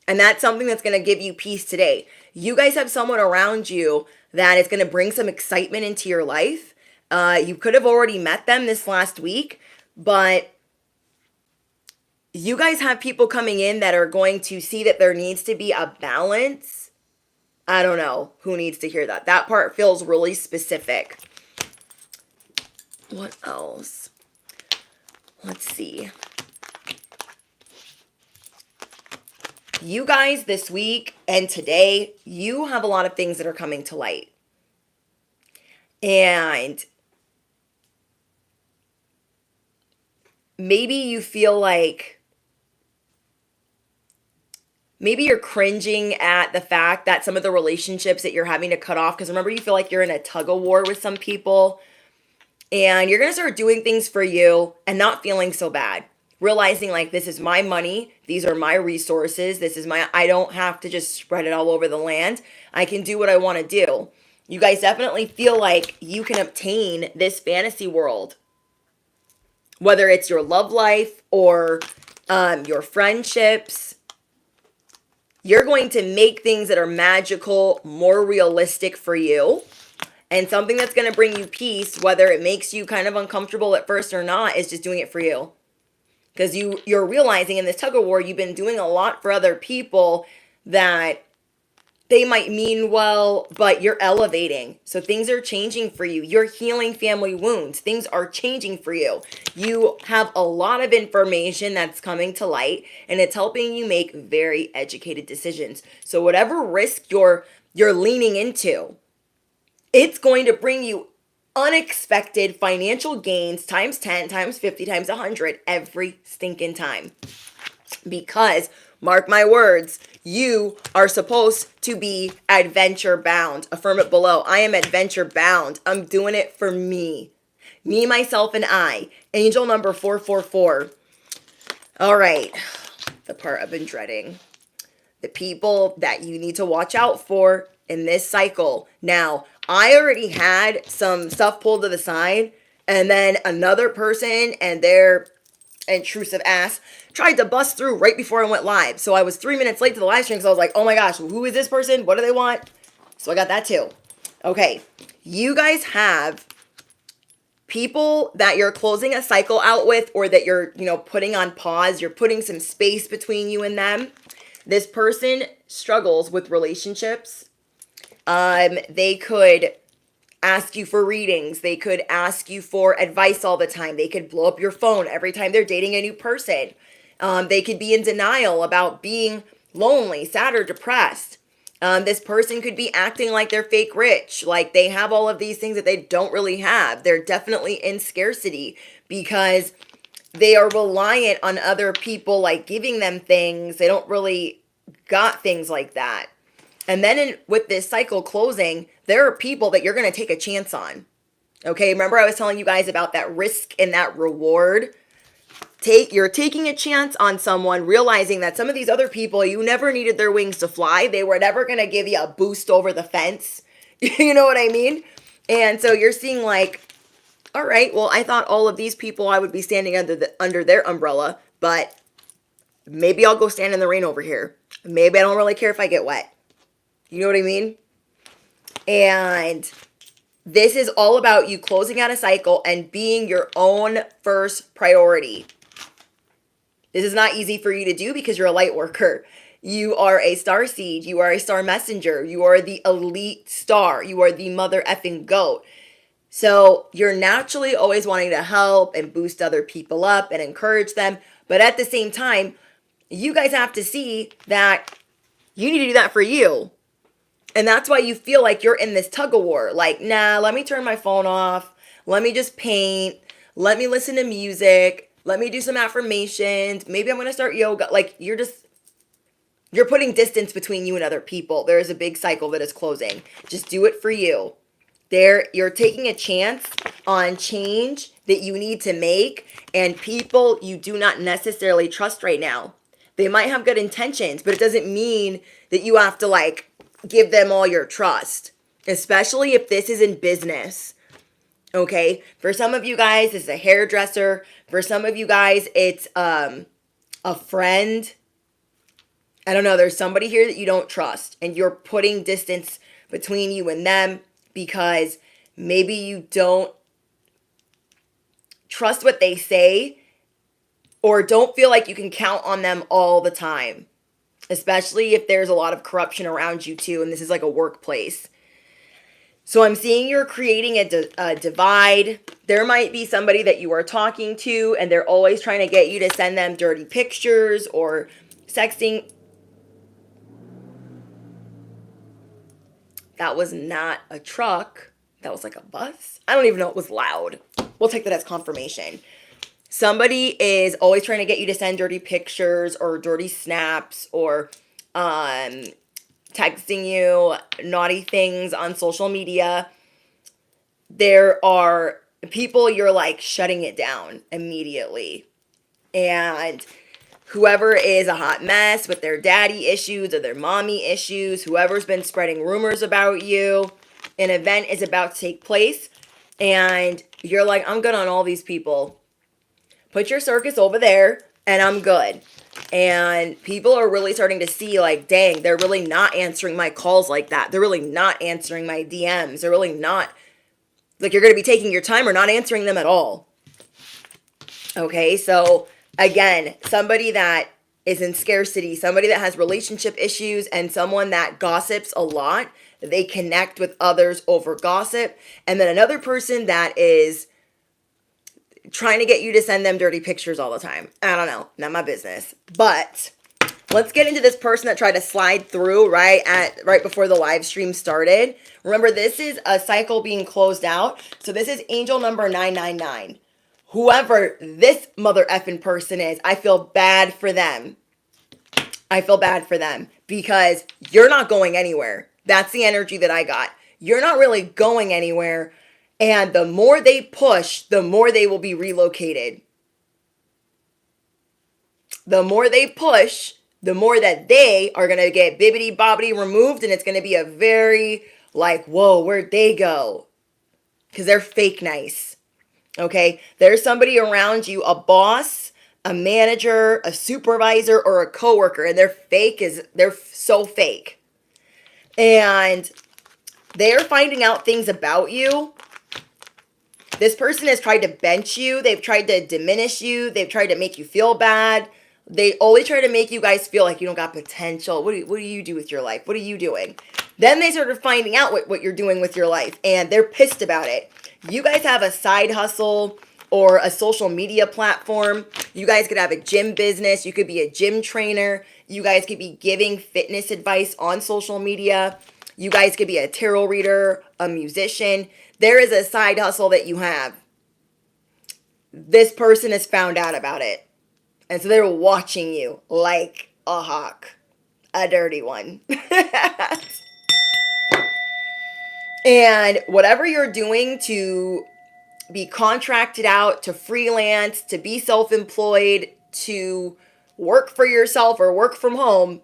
And that's something that's going to give you peace today. You guys have someone around you that is going to bring some excitement into your life. You could have already met them this last week, but you guys have people coming in that are going to see that there needs to be a balance. I don't know who needs to hear that. That part feels really specific. What else? Let's see. You guys this week and today, you have a lot of things that are coming to light. And maybe you feel like maybe you're cringing at the fact that some of the relationships that you're having to cut off, because remember, you feel like you're in a tug of war with some people, and you're going to start doing things for you and not feeling so bad. Realizing like, this is my money, these are my resources, I don't have to just spread it all over the land. I can do what I want to do. You guys definitely feel like you can obtain this fantasy world, whether it's your love life or your friendships. You're going to make things that are magical more realistic for you. And something that's going to bring you peace, whether it makes you kind of uncomfortable at first or not, is just doing it for you. Because you're realizing in this tug of war, you've been doing a lot for other people that they might mean well, but you're elevating. So things are changing for you. You're healing family wounds. Things are changing for you. You have a lot of information that's coming to light, and it's helping you make very educated decisions. So whatever risk you're leaning into, it's going to bring you unexpected financial gains times 10, times 50, times 100 every stinking time. Because, mark my words, you are supposed to be adventure bound. Affirm it below. I am adventure bound. I'm doing it for me. Me, myself, and I. Angel number 444. All right. The part I've been dreading. The people that you need to watch out for in this cycle. Now, I already had some stuff pulled to the side, and then another person and their intrusive ass tried to bust through right before I went live. So I was 3 minutes late to the live stream because I was like, oh my gosh, who is this person? What do they want? So I got that too. Okay, you guys have people that you're closing a cycle out with, or that you're, putting on pause. You're putting some space between you and them. This person struggles with relationships. They could ask you for readings. They could ask you for advice all the time. They could blow up your phone every time they're dating a new person. They could be in denial about being lonely, sad, or depressed. This person could be acting like they're fake rich, like they have all of these things that they don't really have. They're definitely in scarcity because they are reliant on other people, like giving them things. They don't really got things like that. And then with this cycle closing, there are people that you're going to take a chance on. Okay, remember I was telling you guys about that risk and that reward? You're taking a chance on someone, realizing that some of these other people, you never needed their wings to fly. They were never going to give you a boost over the fence. You know what I mean? And so you're seeing like, all right, well, I thought all of these people, I would be standing under their umbrella, but maybe I'll go stand in the rain over here. Maybe I don't really care if I get wet. You know what I mean? And this is all about you closing out a cycle and being your own first priority. This is not easy for you to do because you're a light worker. You are a star seed. You are a star messenger. You are the elite star. You are the mother effing GOAT. So you're naturally always wanting to help and boost other people up and encourage them. But at the same time, you guys have to see that you need to do that for you. And that's why you feel like you're in this tug of war. Like, nah, let me turn my phone off. Let me just paint. Let me listen to music. Let me do some affirmations. Maybe I'm going to start yoga. Like, you're putting distance between you and other people. There is a big cycle that is closing. Just do it for you. You're taking a chance on change that you need to make, and people you do not necessarily trust right now. They might have good intentions, but it doesn't mean that you have to give them all your trust, especially if this is in business. Okay, for some of you guys, it's a hairdresser. For some of you guys, it's a friend. I don't know. There's somebody here that you don't trust, and you're putting distance between you and them because maybe you don't trust what they say or don't feel like you can count on them all the time, especially if there's a lot of corruption around you too, and this is like a workplace. So I'm seeing you're creating a divide. There might be somebody that you are talking to and they're always trying to get you to send them dirty pictures or sexting. That was not a truck. That was like a bus. I don't even know. It was loud. We'll take that as confirmation. Somebody is always trying to get you to send dirty pictures or dirty snaps or texting you naughty things on social media. There are people you're like shutting it down immediately. And whoever is a hot mess with their daddy issues or their mommy issues, whoever's been spreading rumors about you, an event is about to take place. And you're like, I'm good on all these people. Put your circus over there and I'm good. And people are really starting to see like, dang, they're really not answering my calls like that. They're really not answering my DMs. They're really not, like, you're going to be taking your time or not answering them at all. Okay, so again, somebody that is in scarcity, somebody that has relationship issues, and someone that gossips a lot. They connect with others over gossip. And then another person that is trying to get you to send them dirty pictures all the time. I don't know, not my business. But let's get into this person that tried to slide through right before the live stream started. Remember, this is a cycle being closed out. So this is angel number 999. Whoever this mother effing person is, I feel bad for them. I feel bad for them because you're not going anywhere. That's the energy that I got. You're not really going anywhere. And the more they push, the more they will be relocated. The more they push, the more that they are going to get bibbity bobbity removed. And it's going to be a very like, whoa, where'd they go? Because they're fake nice. Okay, there's somebody around you, a boss, a manager, a supervisor, or a coworker, and they're so fake. And they're finding out things about you. This person has tried to bench you. They've tried to diminish you. They've tried to make you feel bad. They always try to make you guys feel like you don't got potential. What do you do with your life? What are you doing? Then they started finding out what you're doing with your life, and they're pissed about it. You guys have a side hustle or a social media platform. You guys could have a gym business. You could be a gym trainer. You guys could be giving fitness advice on social media. You guys could be a tarot reader, a musician. There is a side hustle that you have. This person has found out about it. And so they're watching you like a hawk. A dirty one. And whatever you're doing to be contracted out, to freelance, to be self-employed, to work for yourself or work from home,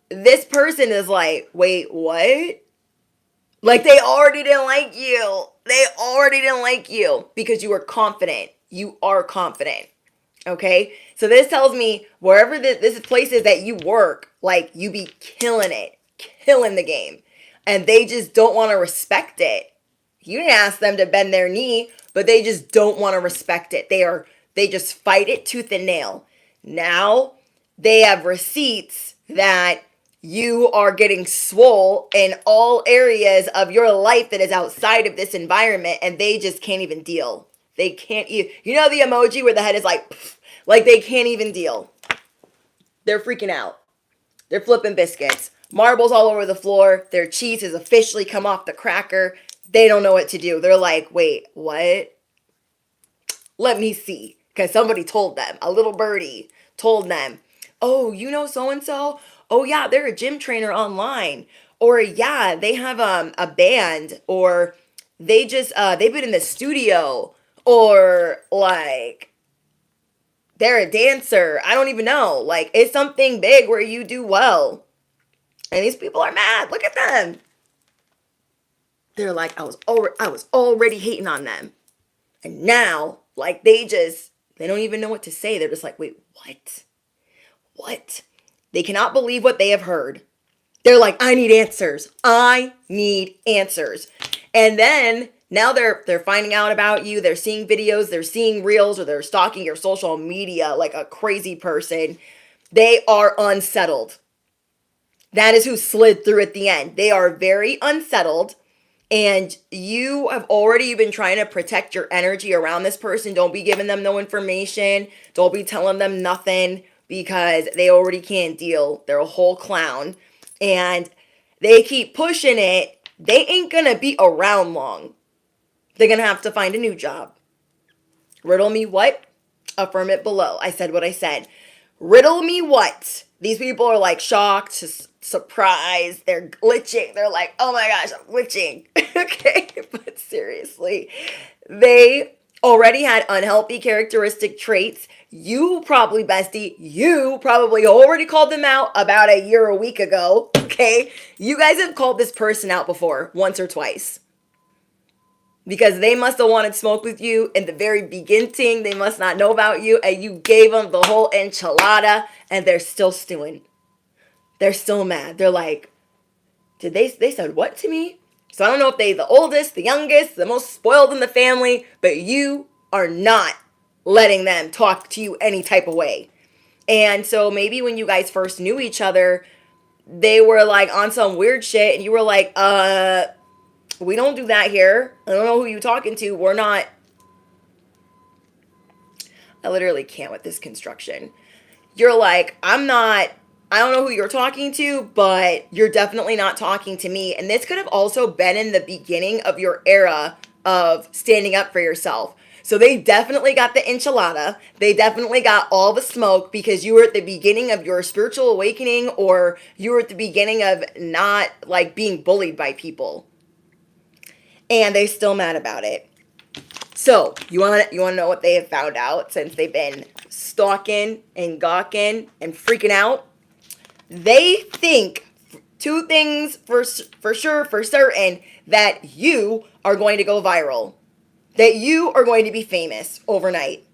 this person is like, wait, what? Like they already didn't like you. They already didn't like you because you were confident. You are confident. Okay? So this tells me wherever this place is that you work, like you be killing it. Killing the game. And they just don't want to respect it. You didn't ask them to bend their knee, but they just don't want to respect it. They just fight it tooth and nail. Now they have receipts that you are getting swole in all areas of your life that is outside of this environment, and they just can't even deal. They can't, you know the emoji where the head is like they can't even deal. They're freaking out. They're flipping biscuits. Marbles all over the floor. Their cheese has officially come off the cracker. They don't know what to do. They're like, wait, what? Let me see. Because somebody told them. A little birdie told them. Oh, you know so-and-so? Oh, yeah, they're a gym trainer online. Or, yeah, they have a band. Or they've been in the studio. Or, like, they're a dancer. I don't even know. Like, it's something big where you do well. And these people are mad. Look at them. They're like, I was already hating on them. And now, like, they don't even know what to say. They're just like, wait, what? What? They cannot believe what they have heard. They're like, I need answers. I need answers. And then now they're finding out about you. They're seeing videos. They're seeing reels, or they're stalking your social media like a crazy person. They are unsettled. That is who slid through at the end. They are very unsettled, and you have already been trying to protect your energy around this person. Don't be giving them no information. Don't be telling them nothing because they already can't deal. They're a whole clown. And they keep pushing it. They ain't gonna be around long. They're gonna have to find a new job. Riddle me what? Affirm it below. I said what I said. Riddle me what? These people are like shocked, surprised. They're glitching. They're like, oh my gosh, I'm glitching. Okay, but seriously, they already had unhealthy characteristic traits. You probably, bestie, you probably already called them out about a year, a week ago. Okay, you guys have called this person out before, once or twice. Because they must have wanted smoke with you in the very beginning. They must not know about you. And you gave them the whole enchilada. And they're still stewing. They're still mad. They're like, they said what to me? So I don't know if they the oldest, the youngest, the most spoiled in the family. But you are not letting them talk to you any type of way. And so maybe when you guys first knew each other, they were like on some weird shit. And you were like, we don't do that here. I don't know who you're talking to. We're not. I literally can't with this construction. You're like, I don't know who you're talking to, but you're definitely not talking to me. And this could have also been in the beginning of your era of standing up for yourself. So they definitely got the enchilada. They definitely got all the smoke because you were at the beginning of your spiritual awakening, or you were at the beginning of not like being bullied by people. And they're still mad about it. So, you want to know what they have found out since they've been stalking and gawking and freaking out? They think two things for sure, for certain, that you are going to go viral. That you are going to be famous overnight.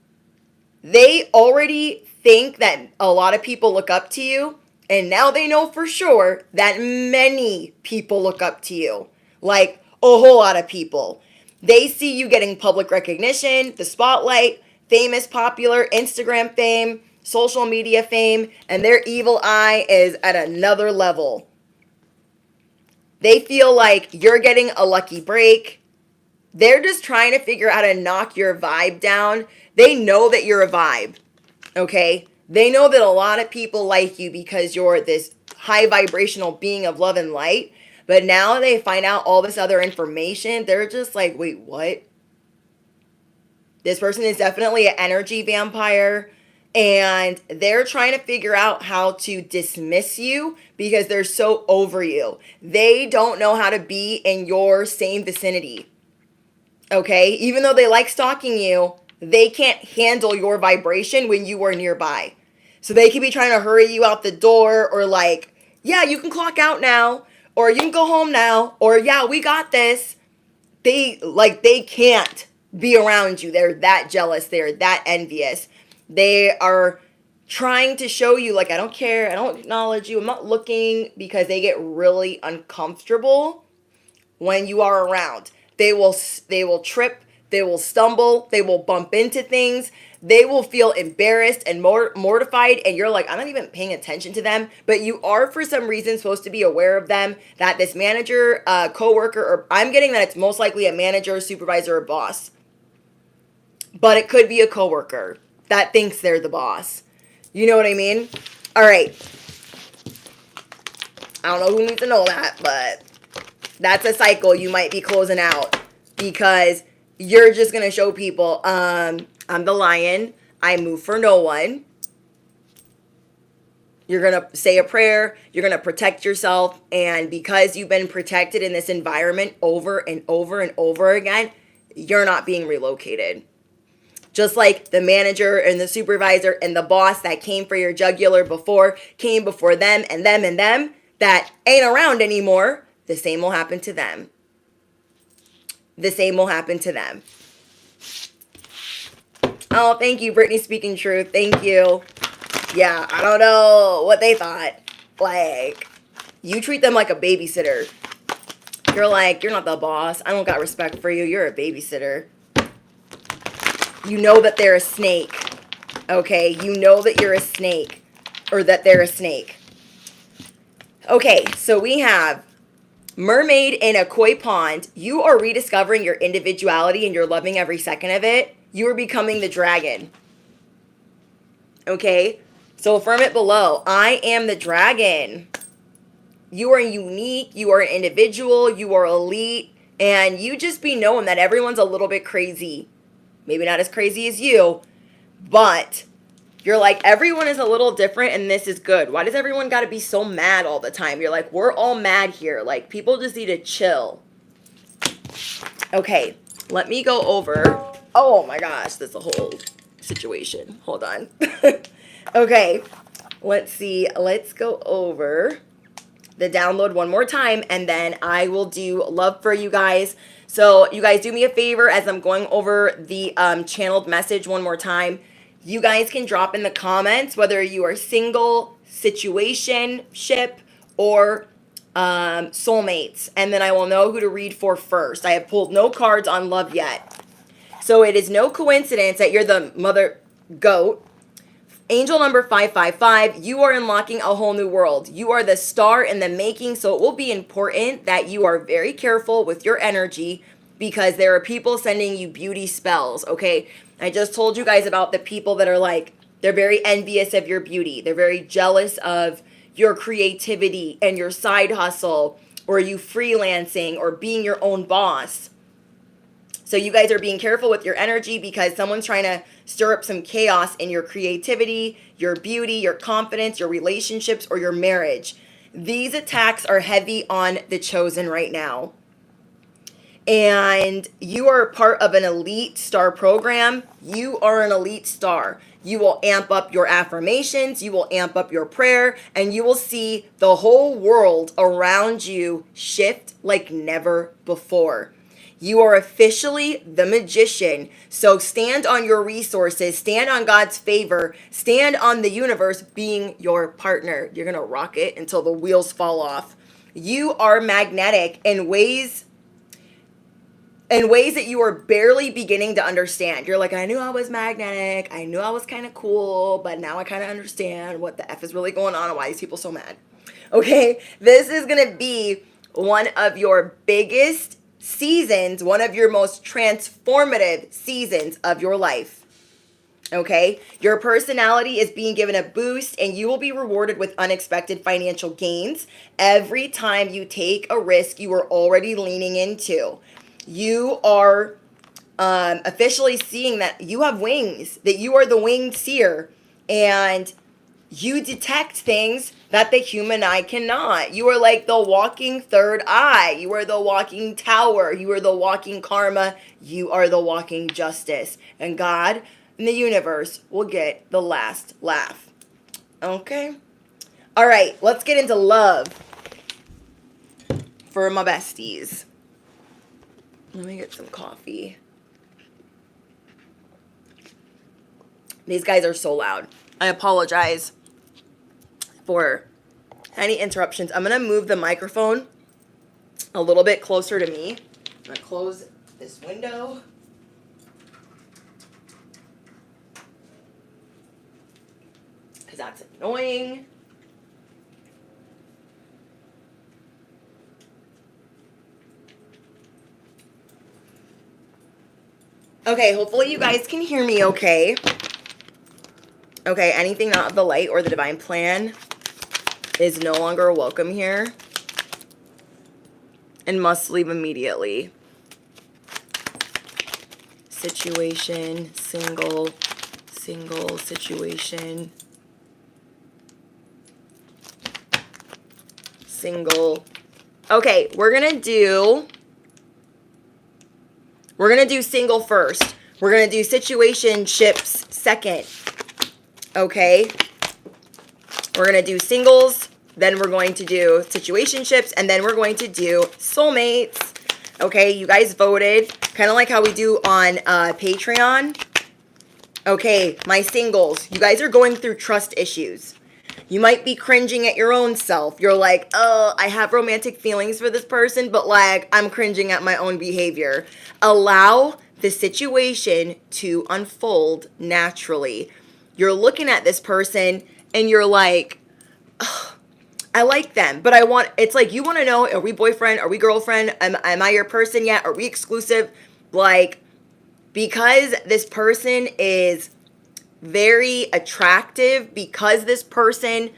They already think that a lot of people look up to you. And now they know for sure that many people look up to you. Like, a whole lot of people. They see you getting public recognition, the spotlight, famous, popular, Instagram fame, social media fame, and their evil eye is at another level. They feel like you're getting a lucky break. They're just trying to figure out how to knock your vibe down. They know that you're a vibe, okay? They know that a lot of people like you because you're this high vibrational being of love and light. But now they find out all this other information. They're just like, wait, what? This person is definitely an energy vampire. And they're trying to figure out how to dismiss you because they're so over you. They don't know how to be in your same vicinity. Okay? Even though they like stalking you, they can't handle your vibration when you are nearby. So they could be trying to hurry you out the door, or like, yeah, you can clock out now. Or you can go home now. Or yeah, we got this. They can't be around you. They're that jealous. They're that envious. They are trying to show you like, I don't care. I don't acknowledge you. I'm not looking, because they get really uncomfortable when you are around. They will trip. They will stumble. They will bump into things. They will feel embarrassed and mortified, and you're like, I'm not even paying attention to them, but you are for some reason supposed to be aware of them, that this manager, coworker, or I'm getting that it's most likely a manager, supervisor, or boss. But it could be a coworker that thinks they're the boss. You know what I mean? All right. I don't know who needs to know that, but that's a cycle you might be closing out, because you're just going to show people, I'm the lion. I move for no one. You're going to say a prayer. You're going to protect yourself. And because you've been protected in this environment over and over and over again, you're not being relocated. Just like the manager and the supervisor and the boss that came for your jugular before, came before them and them and them, that ain't around anymore, the same will happen to them. The same will happen to them. Oh, thank you, Brittany Speaking Truth. Thank you. Yeah, I don't know what they thought. Like, you treat them like a babysitter. You're like, you're not the boss. I don't got respect for you. You're a babysitter. You know that they're a snake. Okay? You know that you're a snake. Or that they're a snake. Okay, so we have mermaid in a koi pond. You are rediscovering your individuality and you're loving every second of it. You are becoming the dragon. Okay, so affirm it below. I am the dragon. You are unique. You are an individual. You are elite. And you just be knowing that everyone's a little bit crazy. Maybe not as crazy as you, but you're like, everyone is a little different and this is good. Why does everyone got to be so mad all the time? You're like, we're all mad here. Like, people just need to chill. Okay, let me go over. Oh my gosh, that's a whole situation. Hold on. Okay, let's see. Let's go over the download one more time and then I will do love for you guys. So you guys do me a favor as I'm going over the channeled message one more time. You guys can drop in the comments whether you are single, situationship, or soulmates. And then I will know who to read for first. I have pulled no cards on love yet. So it is no coincidence that you're the mother goat. Angel number 555, you are unlocking a whole new world. You are the star in the making, so it will be important that you are very careful with your energy because there are people sending you beauty spells, okay? I just told you guys about the people that are like, they're very envious of your beauty. They're very jealous of your creativity and your side hustle, or you freelancing or being your own boss. So you guys are being careful with your energy because someone's trying to stir up some chaos in your creativity, your beauty, your confidence, your relationships, or your marriage. These attacks are heavy on the chosen right now. And you are part of an elite star program. You are an elite star. You will amp up your affirmations, you will amp up your prayer, and you will see the whole world around you shift like never before. You are officially the magician. So stand on your resources, stand on God's favor, stand on the universe being your partner. You're going to rock it until the wheels fall off. You are magnetic in ways that you are barely beginning to understand. You're like, I knew I was magnetic. I knew I was kind of cool, but now I kind of understand what the F is really going on and why these people so mad. Okay, this is going to be one of your biggest seasons, one of your most transformative seasons of your life. Okay, your personality is being given a boost and you will be rewarded with unexpected financial gains. Every time you take a risk, you are already leaning into. You are officially seeing that you have wings, that you are the winged seer, and you detect things that the human eye cannot. You are like the walking third eye. You are the walking tower. You are the walking karma. You are the walking justice. And God and the universe will get the last laugh. Okay? All right, let's get into love for my besties. Let me get some coffee. These guys are so loud. I apologize for any interruptions. I'm going to move the microphone a little bit closer to me. I'm going to close this window. Because that's annoying. Okay, hopefully you guys can hear me okay. Okay, anything not of the light or the divine plan is no longer welcome here and must leave immediately. Situation, single, situation, single. Okay, we're gonna do single first. We're gonna do situationships second. Okay, we're going to do singles, then we're going to do situationships, and then we're going to do soulmates. Okay, you guys voted, kind of like how we do on Patreon. Okay, my singles, you guys are going through trust issues. You might be cringing at your own self. You're like, oh, I have romantic feelings for this person, but like, I'm cringing at my own behavior. Allow the situation to unfold naturally. You're looking at this person and you're like, oh, I like them, but it's like, you want to know, are we boyfriend? Are we girlfriend? Am I your person yet? Are we exclusive? Like, because this person is very attractive, because this person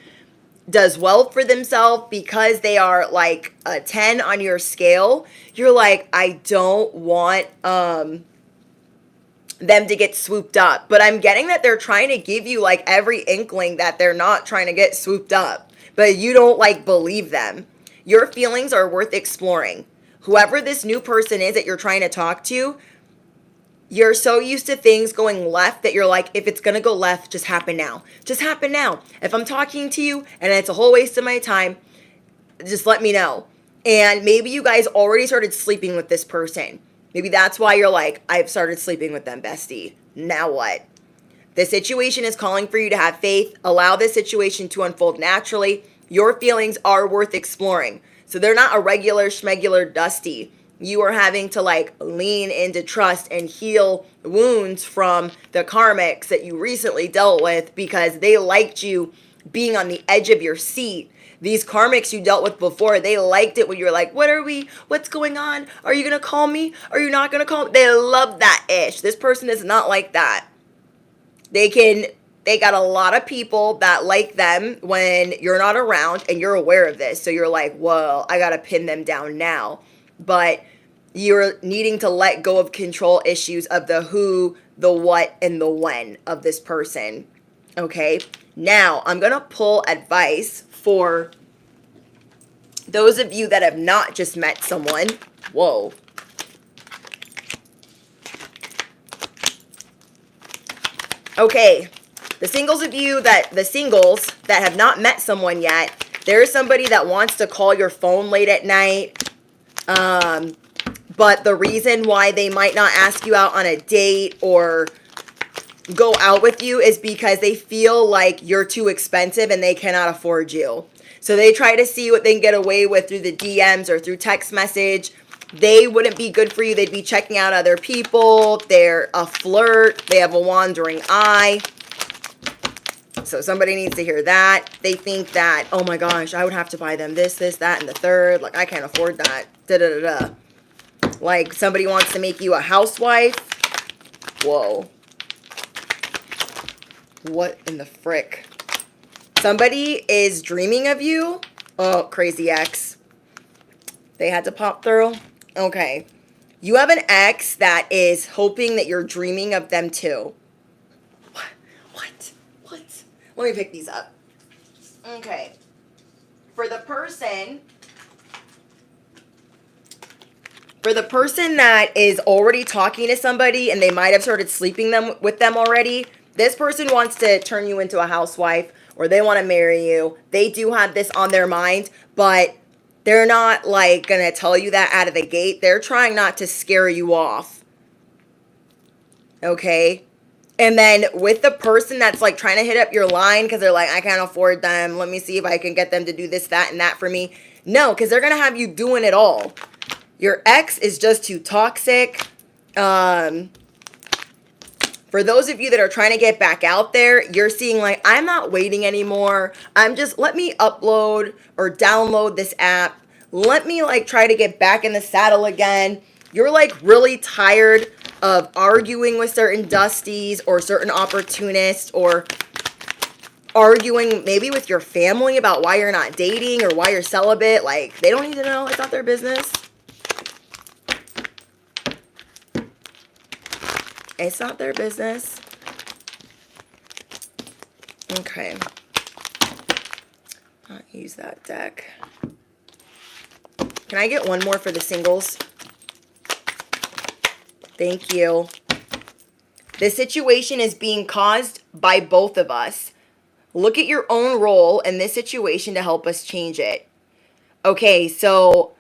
does well for themselves, because they are like a 10 on your scale, you're like, I don't want them to get swooped up. But I'm getting that they're trying to give you like every inkling that they're not trying to get swooped up, but you don't like believe them. Your feelings are worth exploring. Whoever this new person is that you're trying to talk to, you're so used to things going left that you're like, if it's gonna go left, just happen now. Just happen now. If I'm talking to you and it's a whole waste of my time, just let me know. And maybe you guys already started sleeping with this person. Maybe that's why you're like, I've started sleeping with them, bestie. Now what? The situation is calling for you to have faith. Allow this situation to unfold naturally. Your feelings are worth exploring. So they're not a regular schmegular dusty. You are having to like lean into trust and heal wounds from the karmics that you recently dealt with because they liked you being on the edge of your seat. These karmics you dealt with before, they liked it when you were like, what are we? What's going on? Are you going to call me? Are you not going to call me? They love that ish. This person is not like that. They got a lot of people that like them when you're not around and you're aware of this. So you're like, well, I got to pin them down now. But you're needing to let go of control issues of the who, the what, and the when of this person. Okay? Now, I'm going to pull advice for those of you that have not just met someone. Whoa. Okay. The singles that have not met someone yet, there's somebody that wants to call your phone late at night. But the reason why they might not ask you out on a date or go out with you is because they feel like you're too expensive and they cannot afford you. So they try to see what they can get away with through the DMs or through text message. They wouldn't be good for you. They'd be checking out other people. They're a flirt. They have a wandering eye. So somebody needs to hear that. They think that, oh my gosh, I would have to buy them this, that, and the third. Like, I can't afford that. Da-da-da-da. Like, somebody wants to make you a housewife. Whoa. What in the frick? Somebody is dreaming of you. Oh, crazy ex. They had to pop through. Okay. You have an ex that is hoping that you're dreaming of them too. What? Let me pick these up. Okay. For the person that is already talking to somebody and they might have started sleeping with them already, this person wants to turn you into a housewife or they want to marry you. They do have this on their mind, but they're not like going to tell you that out of the gate. They're trying not to scare you off. Okay? And then with the person that's like trying to hit up your line because they're like, I can't afford them. Let me see if I can get them to do this, that, and that for me. No, because they're going to have you doing it all. Your ex is just too toxic. For those of you that are trying to get back out there, you're seeing like, I'm not waiting anymore. Let me upload or download this app. Let me like try to get back in the saddle again. You're like really tired of arguing with certain dusties or certain opportunists or arguing maybe with your family about why you're not dating or why you're celibate. Like, they don't need to know. It's not their business. It's not their business. Okay. Not use that deck. Can I get one more for the singles? Thank you. This situation is being caused by both of us. Look at your own role in this situation to help us change it. Okay, so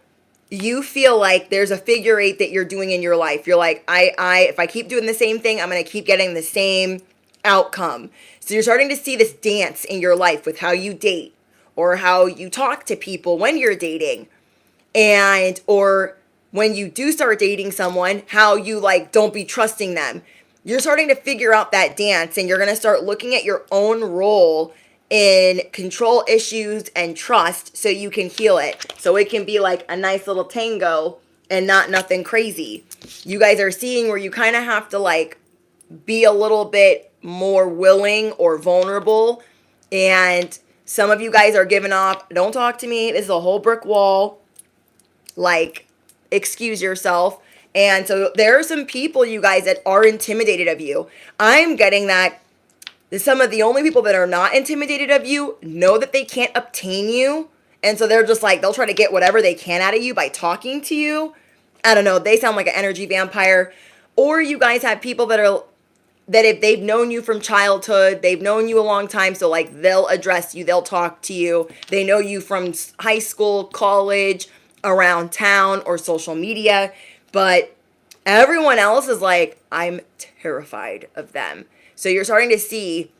you feel like there's a figure eight that you're doing in your life. You're like, if I keep doing the same thing, I'm going to keep getting the same outcome. So you're starting to see this dance in your life with how you date or how you talk to people when you're dating or when you do start dating someone, how you like don't be trusting them. You're starting to figure out that dance and you're going to start looking at your own role in control issues and trust so you can heal it. So it can be like a nice little tango and not nothing crazy. You guys are seeing where you kind of have to like be a little bit more willing or vulnerable. And some of you guys are giving off, don't talk to me. This is a whole brick wall. Like, excuse yourself. And so there are some people, you guys, that are intimidated of you. I'm getting that some of the only people that are not intimidated of you know that they can't obtain you. And so they're just like, they'll try to get whatever they can out of you by talking to you. I don't know. They sound like an energy vampire. Or you guys have people that if they've known you from childhood, they've known you a long time. So like they'll address you, they'll talk to you. They know you from high school, college, around town, or social media. But everyone else is like, I'm terrified of them. So you're starting to see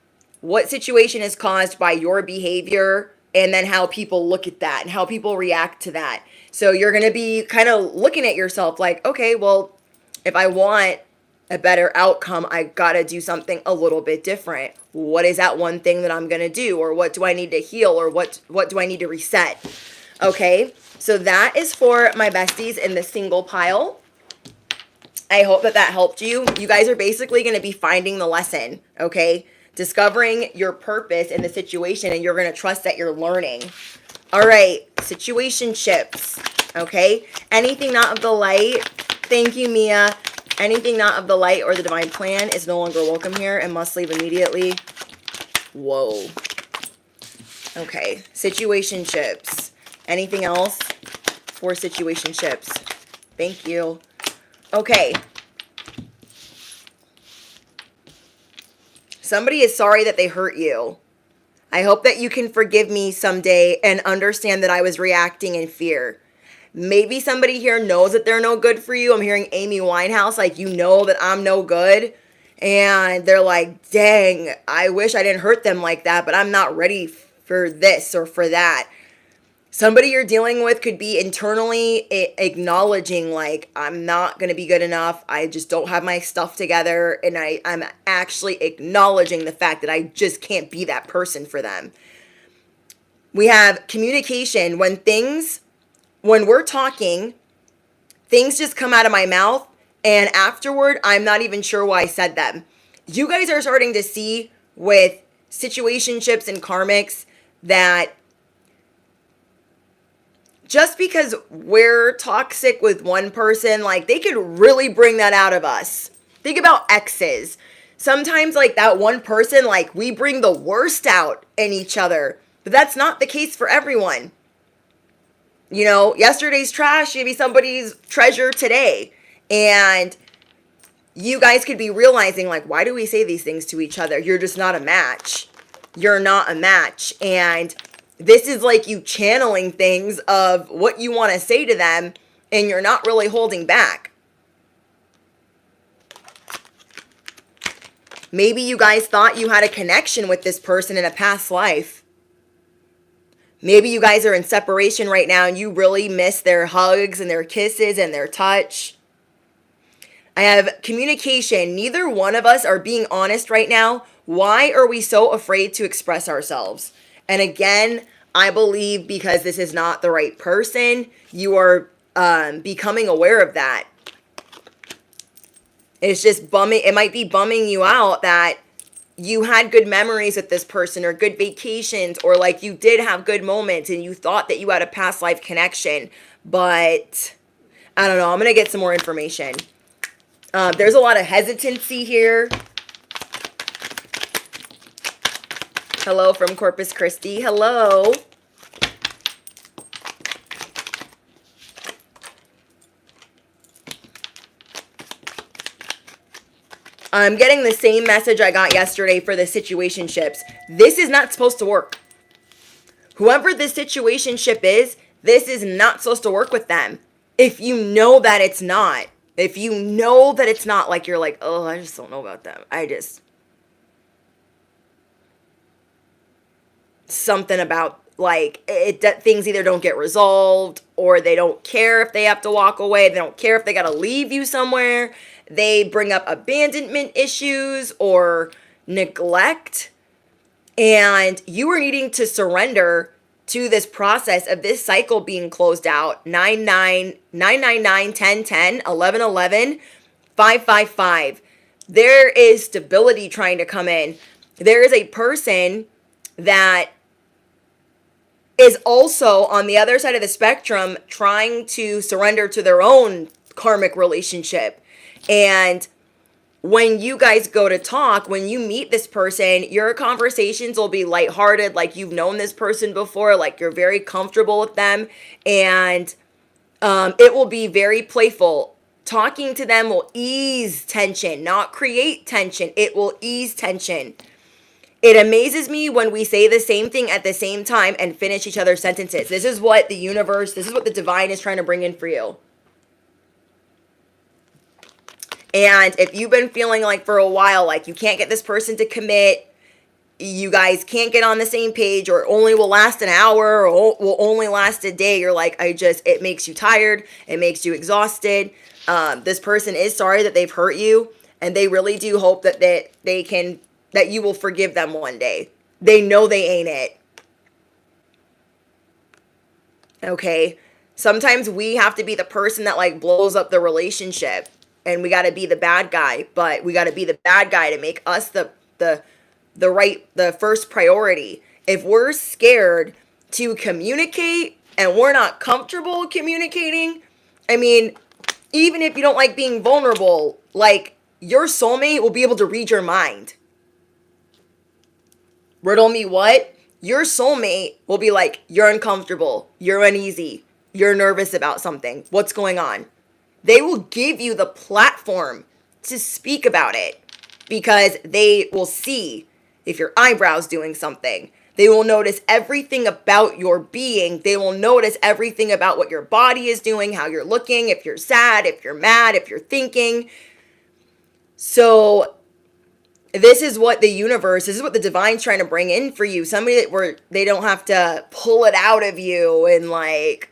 what situation is caused by your behavior and then how people look at that and how people react to that. So you're going to be kind of looking at yourself like, okay, well, if I want a better outcome, I got to do something a little bit different. What is that one thing that I'm going to do? Or what do I need to heal? Or what do I need to reset? Okay, so that is for my besties in the single pile. I hope that helped you. You guys are basically going to be finding the lesson, okay? Discovering your purpose in the situation, and you're going to trust that you're learning. All right, situationships, okay? Anything not of the light, thank you, Mia. Anything not of the light or the divine plan is no longer welcome here and must leave immediately. Whoa. Okay, situationships. Anything else for situationships? Thank you. Okay. Somebody is sorry that they hurt you. I hope that you can forgive me someday and understand that I was reacting in fear. Maybe somebody here knows that they're no good for you. I'm hearing Amy Winehouse, like, you know that I'm no good. And they're like, dang, I wish I didn't hurt them like that, but I'm not ready for this or for that. Somebody you're dealing with could be internally acknowledging, like, I'm not going to be good enough. I just don't have my stuff together. And I'm actually acknowledging the fact that I just can't be that person for them. We have communication. When we're talking, things just come out of my mouth. And afterward, I'm not even sure why I said them. You guys are starting to see with situationships and karmics that just because we're toxic with one person, like, they could really bring that out of us. Think about exes. Sometimes, like, that one person, like, we bring the worst out in each other. But that's not the case for everyone. You know, yesterday's trash may be somebody's treasure today. And you guys could be realizing, like, why do we say these things to each other? You're just not a match. You're not a match. And this is like you channeling things of what you want to say to them, and you're not really holding back. Maybe you guys thought you had a connection with this person in a past life. Maybe you guys are in separation right now and you really miss their hugs and their kisses and their touch. I have communication. Neither one of us are being honest right now. Why are we so afraid to express ourselves? And again, I believe because this is not the right person, you are becoming aware of that. It's just bumming. It might be bumming you out that you had good memories with this person or good vacations, or like you did have good moments and you thought that you had a past life connection. But I don't know. I'm going to get some more information. There's a lot of hesitancy here. Hello from Corpus Christi. Hello. I'm getting the same message I got yesterday for the situationships. This is not supposed to work. Whoever this situationship is, this is not supposed to work with them. If you know that it's not. If you know that it's not, like, you're like, oh, I just don't know about them. Something about, like, things either don't get resolved, or they don't care if they have to walk away. They don't care if they got to leave you somewhere. They bring up abandonment issues or neglect. And you are needing to surrender to this process of this cycle being closed out. 999, 10, 10, 11, 11, 5, 5, 5. There is stability trying to come in. There is a person that is also on the other side of the spectrum trying to surrender to their own karmic relationship. And when you guys go to talk, when you meet this person, your conversations will be lighthearted, like you've known this person before, like you're very comfortable with them, and it will be very playful. Talking to them will ease tension, not create tension. It will ease tension. It amazes me when we say the same thing at the same time and finish each other's sentences. This is what the universe, this is what the divine is trying to bring in for you. And if you've been feeling like for a while, like you can't get this person to commit, you guys can't get on the same page, or only will last an hour, or will only last a day, you're like, it makes you tired, it makes you exhausted. This person is sorry that they've hurt you, and they really do hope that that you will forgive them one day. They know they ain't it. Okay? Sometimes we have to be the person that like blows up the relationship. And we got to be the bad guy, but we got to be the bad guy to make us the first priority. If we're scared to communicate and we're not comfortable communicating, I mean, even if you don't like being vulnerable, like your soulmate will be able to read your mind. Riddle me what? Your soulmate will be like, you're uncomfortable, you're uneasy, you're nervous about something. What's going on? They will give you the platform to speak about it because they will see if your eyebrow's doing something. They will notice everything about your being. They will notice everything about what your body is doing, how you're looking, if you're sad, if you're mad, if you're thinking. So this is what the universe, this is what the divine's trying to bring in for you. Somebody where they don't have to pull it out of you and like,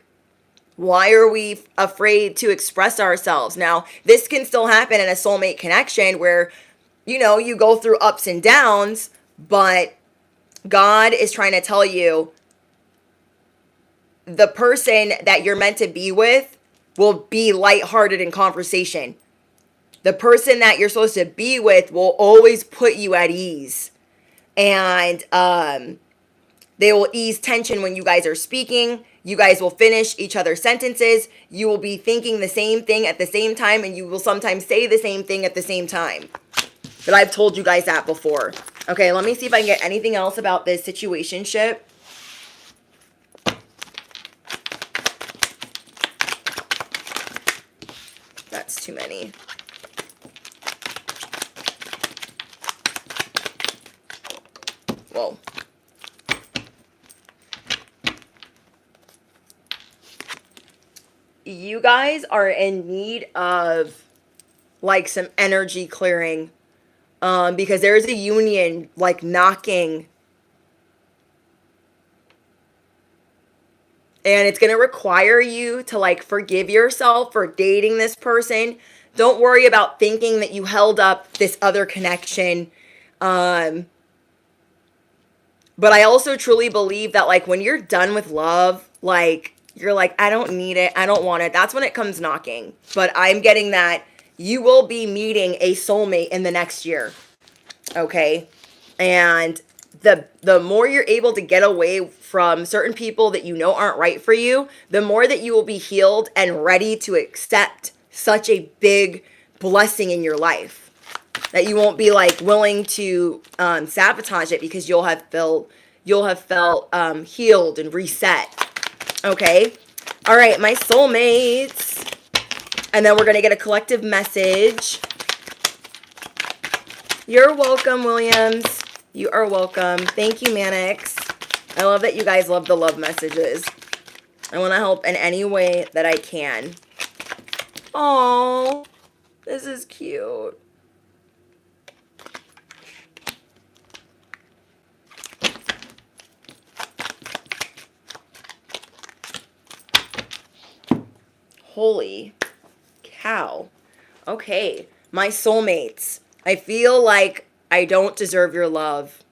why are we afraid to express ourselves? Now, this can still happen in a soulmate connection where, you go through ups and downs, but God is trying to tell you the person that you're meant to be with will be lighthearted in conversation. The person that you're supposed to be with will always put you at ease. And they will ease tension when you guys are speaking. You guys will finish each other's sentences. You will be thinking the same thing at the same time, and you will sometimes say the same thing at the same time. But I've told you guys that before. Okay, let me see if I can get anything else about this situationship. That's too many. Whoa. You guys are in need of like some energy clearing, because there's a union like knocking, and it's going to require you to like forgive yourself for dating this person. Don't worry about thinking that you held up this other connection. But I also truly believe that like when you're done with love, like you're like, I don't need it, I don't want it. That's when it comes knocking. But I'm getting that you will be meeting a soulmate in the next year. Okay? And the more you're able to get away from certain people that you know aren't right for you, the more that you will be healed and ready to accept such a big blessing in your life. That you won't be like willing to sabotage it because you'll have felt healed and reset. Okay. All right, my soulmates. And then we're going to get a collective message. You're welcome, Williams. You are welcome. Thank you, Mannix. I love that you guys love the love messages. I want to help in any way that I can. Oh, this is cute. Holy cow. Okay, my soulmates. I feel like I don't deserve your love.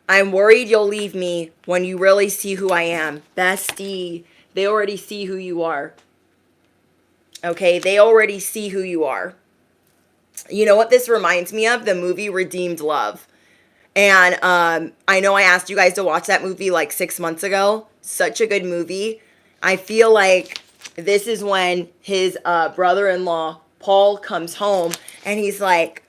I'm worried you'll leave me when you really see who I am. Bestie, they already see who you are. Okay, they already see who you are. You know what this reminds me of? The movie Redeemed Love. And I know I asked you guys to watch that movie like 6 months ago. Such a good movie. I feel like this is when his brother-in-law, Paul, comes home and he's like,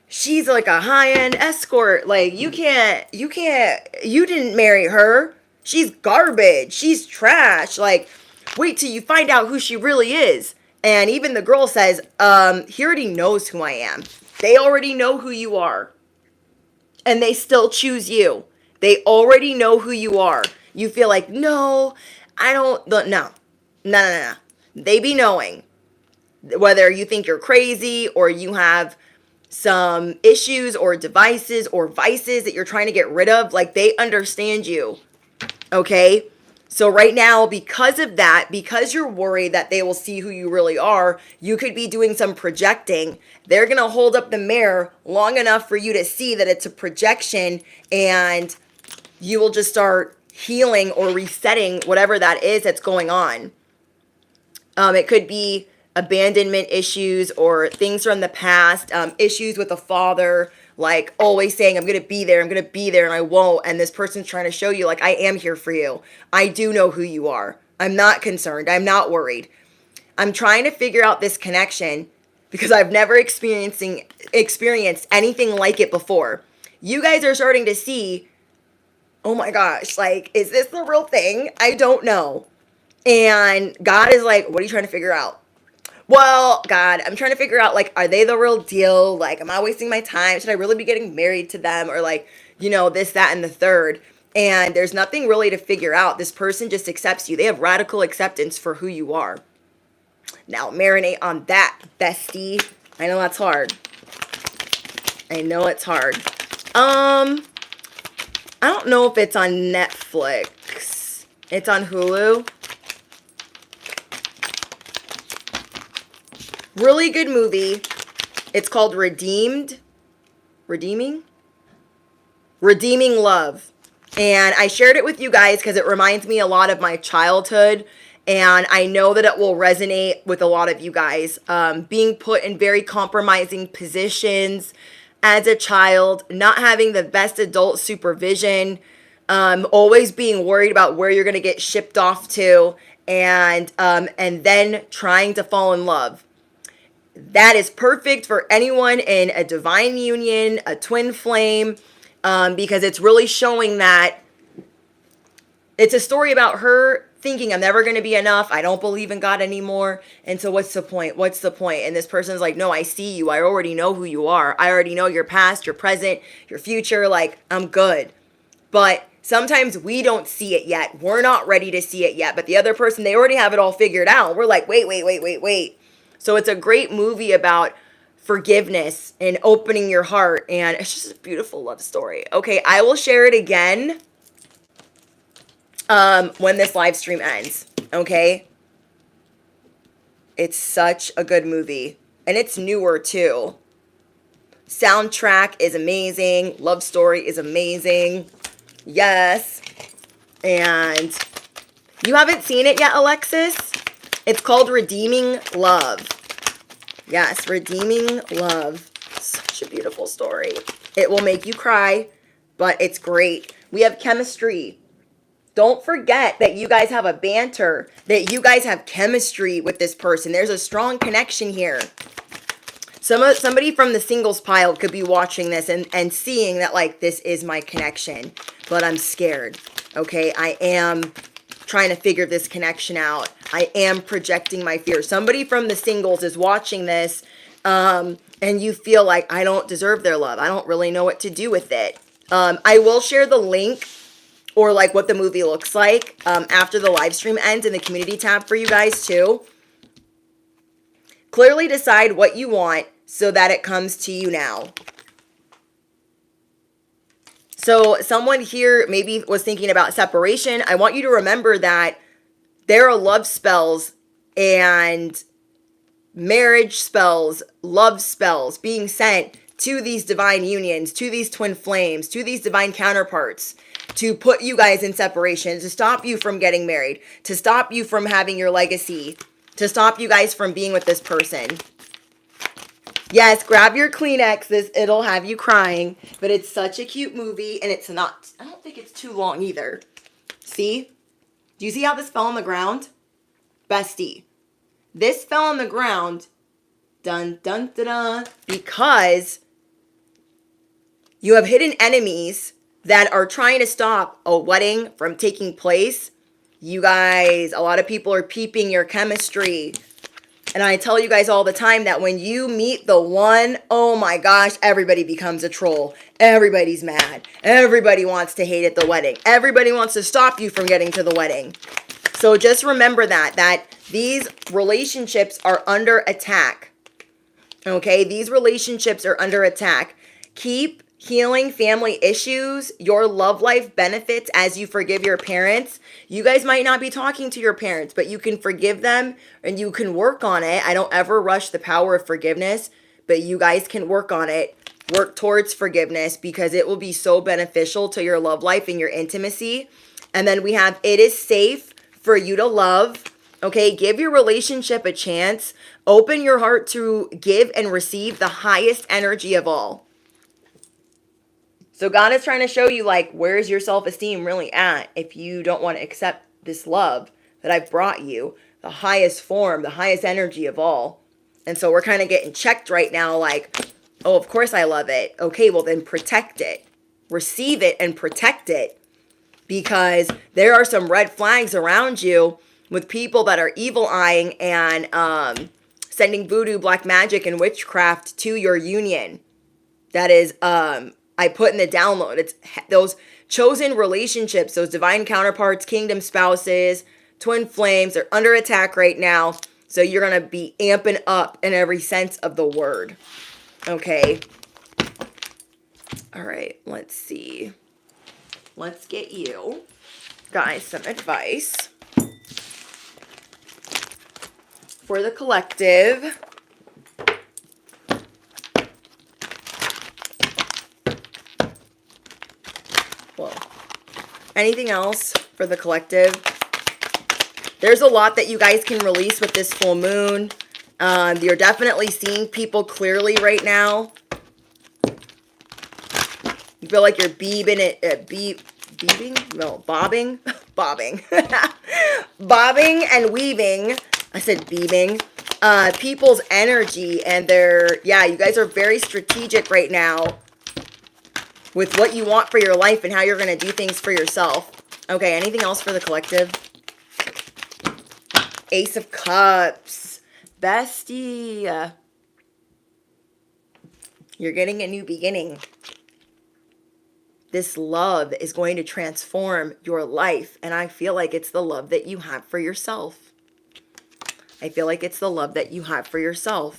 she's like a high-end escort. Like, you didn't marry her. She's garbage. She's trash. Like, wait till you find out who she really is. And even the girl says, he already knows who I am. They already know who you are. And they still choose you. They already know who you are. You feel like, no, I don't, no. They be knowing. Whether you think you're crazy or you have some issues or devices or vices that you're trying to get rid of, like, they understand you. Okay? So right now, because of that, because you're worried that they will see who you really are, you could be doing some projecting. They're going to hold up the mirror long enough for you to see that it's a projection, and you will just start healing or resetting whatever that is that's going on. It could be abandonment issues or things from the past, issues with a father, like always saying, I'm going to be there, and I won't. And this person's trying to show you, like, I am here for you. I do know who you are. I'm not concerned. I'm not worried. I'm trying to figure out this connection because I've never experienced anything like it before. You guys are starting to see, oh my gosh, like, is this the real thing? I don't know. And God is like, what are you trying to figure out? Well, God, I'm trying to figure out, like, are they the real deal? Like, am I wasting my time? Should I really be getting married to them? Or, like, this, that, and the third. And there's nothing really to figure out. This person just accepts you. They have radical acceptance for who you are. Now, marinate on that, bestie. I know that's hard. I know it's hard. I don't know if it's on Netflix. It's on Hulu. Really good movie. It's called Redeeming Love. And I shared it with you guys because it reminds me a lot of my childhood. And I know that it will resonate with a lot of you guys. Being put in very compromising positions as a child, not having the best adult supervision, always being worried about where you're going to get shipped off to, and then trying to fall in love. That is perfect for anyone in a divine union, a twin flame, because it's really showing that it's a story about her thinking, I'm never going to be enough. I don't believe in God anymore. And so what's the point? What's the point? And this person's like, no, I see you. I already know who you are. I already know your past, your present, your future. Like, I'm good. But sometimes we don't see it yet. We're not ready to see it yet. But the other person, they already have it all figured out. We're like, wait. So it's a great movie about forgiveness and opening your heart. And it's just a beautiful love story. Okay, I will share it again when this live stream ends. Okay? It's such a good movie. And it's newer too. Soundtrack is amazing. Love story is amazing. Yes. And you haven't seen it yet, Alexis? It's called Redeeming Love. Yes, Redeeming Love. Such a beautiful story. It will make you cry, but it's great. We have chemistry. Don't forget that you guys have a banter, that you guys have chemistry with this person. There's a strong connection here. Somebody from the singles pile could be watching this and seeing that, like, this is my connection, but I'm scared. Okay, I am trying to figure this connection out. I am projecting my fear. Somebody from the singles is watching this, and you feel like, I don't deserve their love. I don't really know what to do with it. I will share the link or like what the movie looks like after the live stream ends in the community tab for you guys too. Clearly decide what you want so that it comes to you now. So someone here maybe was thinking about separation. I want you to remember that there are love spells and marriage spells, love spells being sent to these divine unions, to these twin flames, to these divine counterparts, to put you guys in separation, to stop you from getting married, to stop you from having your legacy, to stop you guys from being with this person. Yes, grab your Kleenex. It'll have you crying, but it's such a cute movie, and it's not, I don't think it's too long either. See? Do you see how this fell on the ground? Bestie. This fell on the ground, dun, dun, dun, dun, because you have hidden enemies that are trying to stop a wedding from taking place. You guys, a lot of people are peeping your chemistry. And I tell you guys all the time that when you meet the one, oh my gosh, everybody becomes a troll. Everybody's mad. Everybody wants to hate at the wedding. Everybody wants to stop you from getting to the wedding. So just remember that these relationships are under attack. Okay, these relationships are under attack. Keep healing family issues. Your love life benefits as you forgive your parents. You guys might not be talking to your parents, but you can forgive them and you can work on it. I don't ever rush the power of forgiveness, but you guys can work on it. Work towards forgiveness because it will be so beneficial to your love life and your intimacy. And then we have, it is safe for you to love. Okay, give your relationship a chance. Open your heart to give and receive the highest energy of all. So God is trying to show you, like, where's your self-esteem really at if you don't want to accept this love that I've brought you, the highest form, the highest energy of all. And so we're kind of getting checked right now, like, oh, of course I love it. Okay, well then protect it. Receive it and protect it, because there are some red flags around you with people that are evil eyeing and sending voodoo, black magic, and witchcraft to your union. That is, I put in the download. It's those chosen relationships, those divine counterparts, kingdom spouses, twin flames are under attack right now. So you're going to be amping up in every sense of the word. Okay. All right. Let's see. Let's get you guys some advice for the collective. Whoa. Anything else for the collective? There's a lot that you guys can release with this full moon. You're definitely seeing people clearly right now. You feel like you're bobbing. Bobbing and weaving. I said beaming. People's energy, and you guys are very strategic right now with what you want for your life and how you're going to do things for yourself. Okay, anything else for the collective? Ace of Cups. Bestie. You're getting a new beginning. This love is going to transform your life, and I feel like it's the love that you have for yourself. I feel like it's the love that you have for yourself.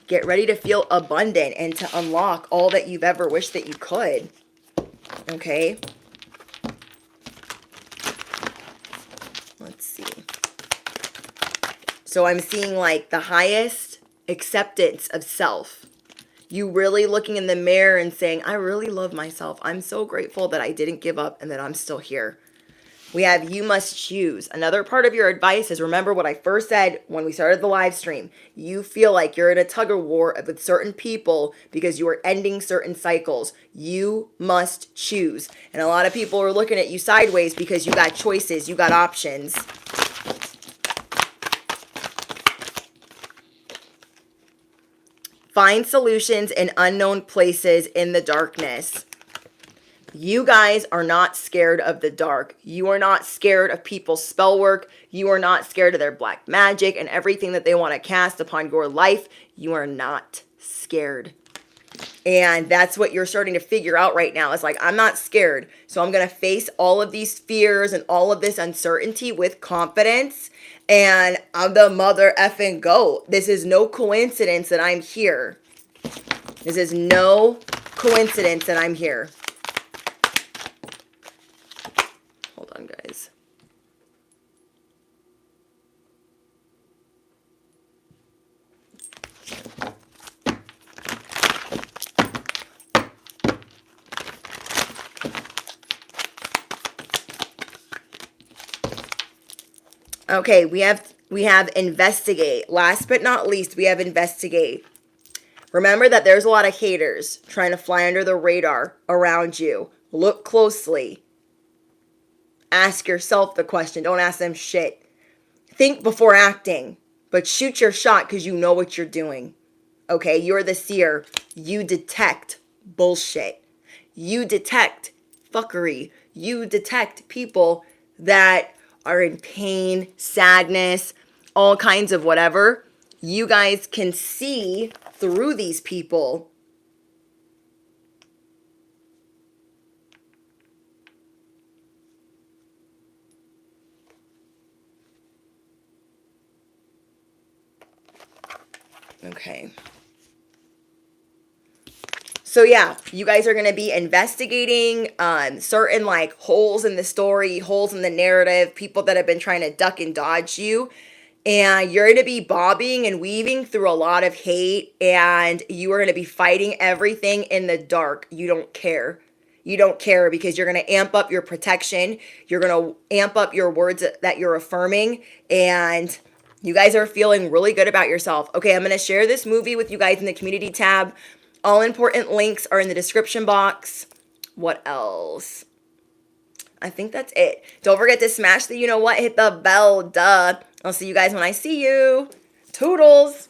Get ready to feel abundant and to unlock all that you've ever wished that you could. Okay? Let's see. So I'm seeing like the highest acceptance of self. You really looking in the mirror and saying, I really love myself. I'm so grateful that I didn't give up and that I'm still here. We have you must choose. Another part of your advice is, remember what I first said when we started the live stream. You feel like you're in a tug of war with certain people because you are ending certain cycles. You must choose. And a lot of people are looking at you sideways because you got choices, you got options. Find solutions in unknown places in the darkness. You guys are not scared of the dark. You are not scared of people's spell work. You are not scared of their black magic and everything that they want to cast upon your life. You are not scared. And that's what you're starting to figure out right now. It's like, I'm not scared. So I'm going to face all of these fears and all of this uncertainty with confidence. And I'm the mother effing GO.A.T. This is no coincidence that I'm here. This is no coincidence that I'm here. Hold on, guys. Okay, we have investigate. Last but not least, we have investigate. Remember that there's a lot of haters trying to fly under the radar around you. Look closely. Ask yourself the question. Don't ask them shit. Think before acting, but shoot your shot because you know what you're doing. Okay, you're the seer. You detect bullshit. You detect fuckery. You detect people that are in pain, sadness, all kinds of whatever. You guys can see through these people. Okay. So yeah, you guys are going to be investigating certain like holes in the story, holes in the narrative, people that have been trying to duck and dodge you. And you're going to be bobbing and weaving through a lot of hate, and you are going to be fighting everything in the dark. You don't care. You don't care because you're going to amp up your protection. You're going to amp up your words that you're affirming, and you guys are feeling really good about yourself. Okay, I'm going to share this movie with you guys in the community tab. All important links are in the description box. What else? I think that's it. Don't forget to smash the you know what, hit the bell, duh. I'll see you guys when I see you. Toodles.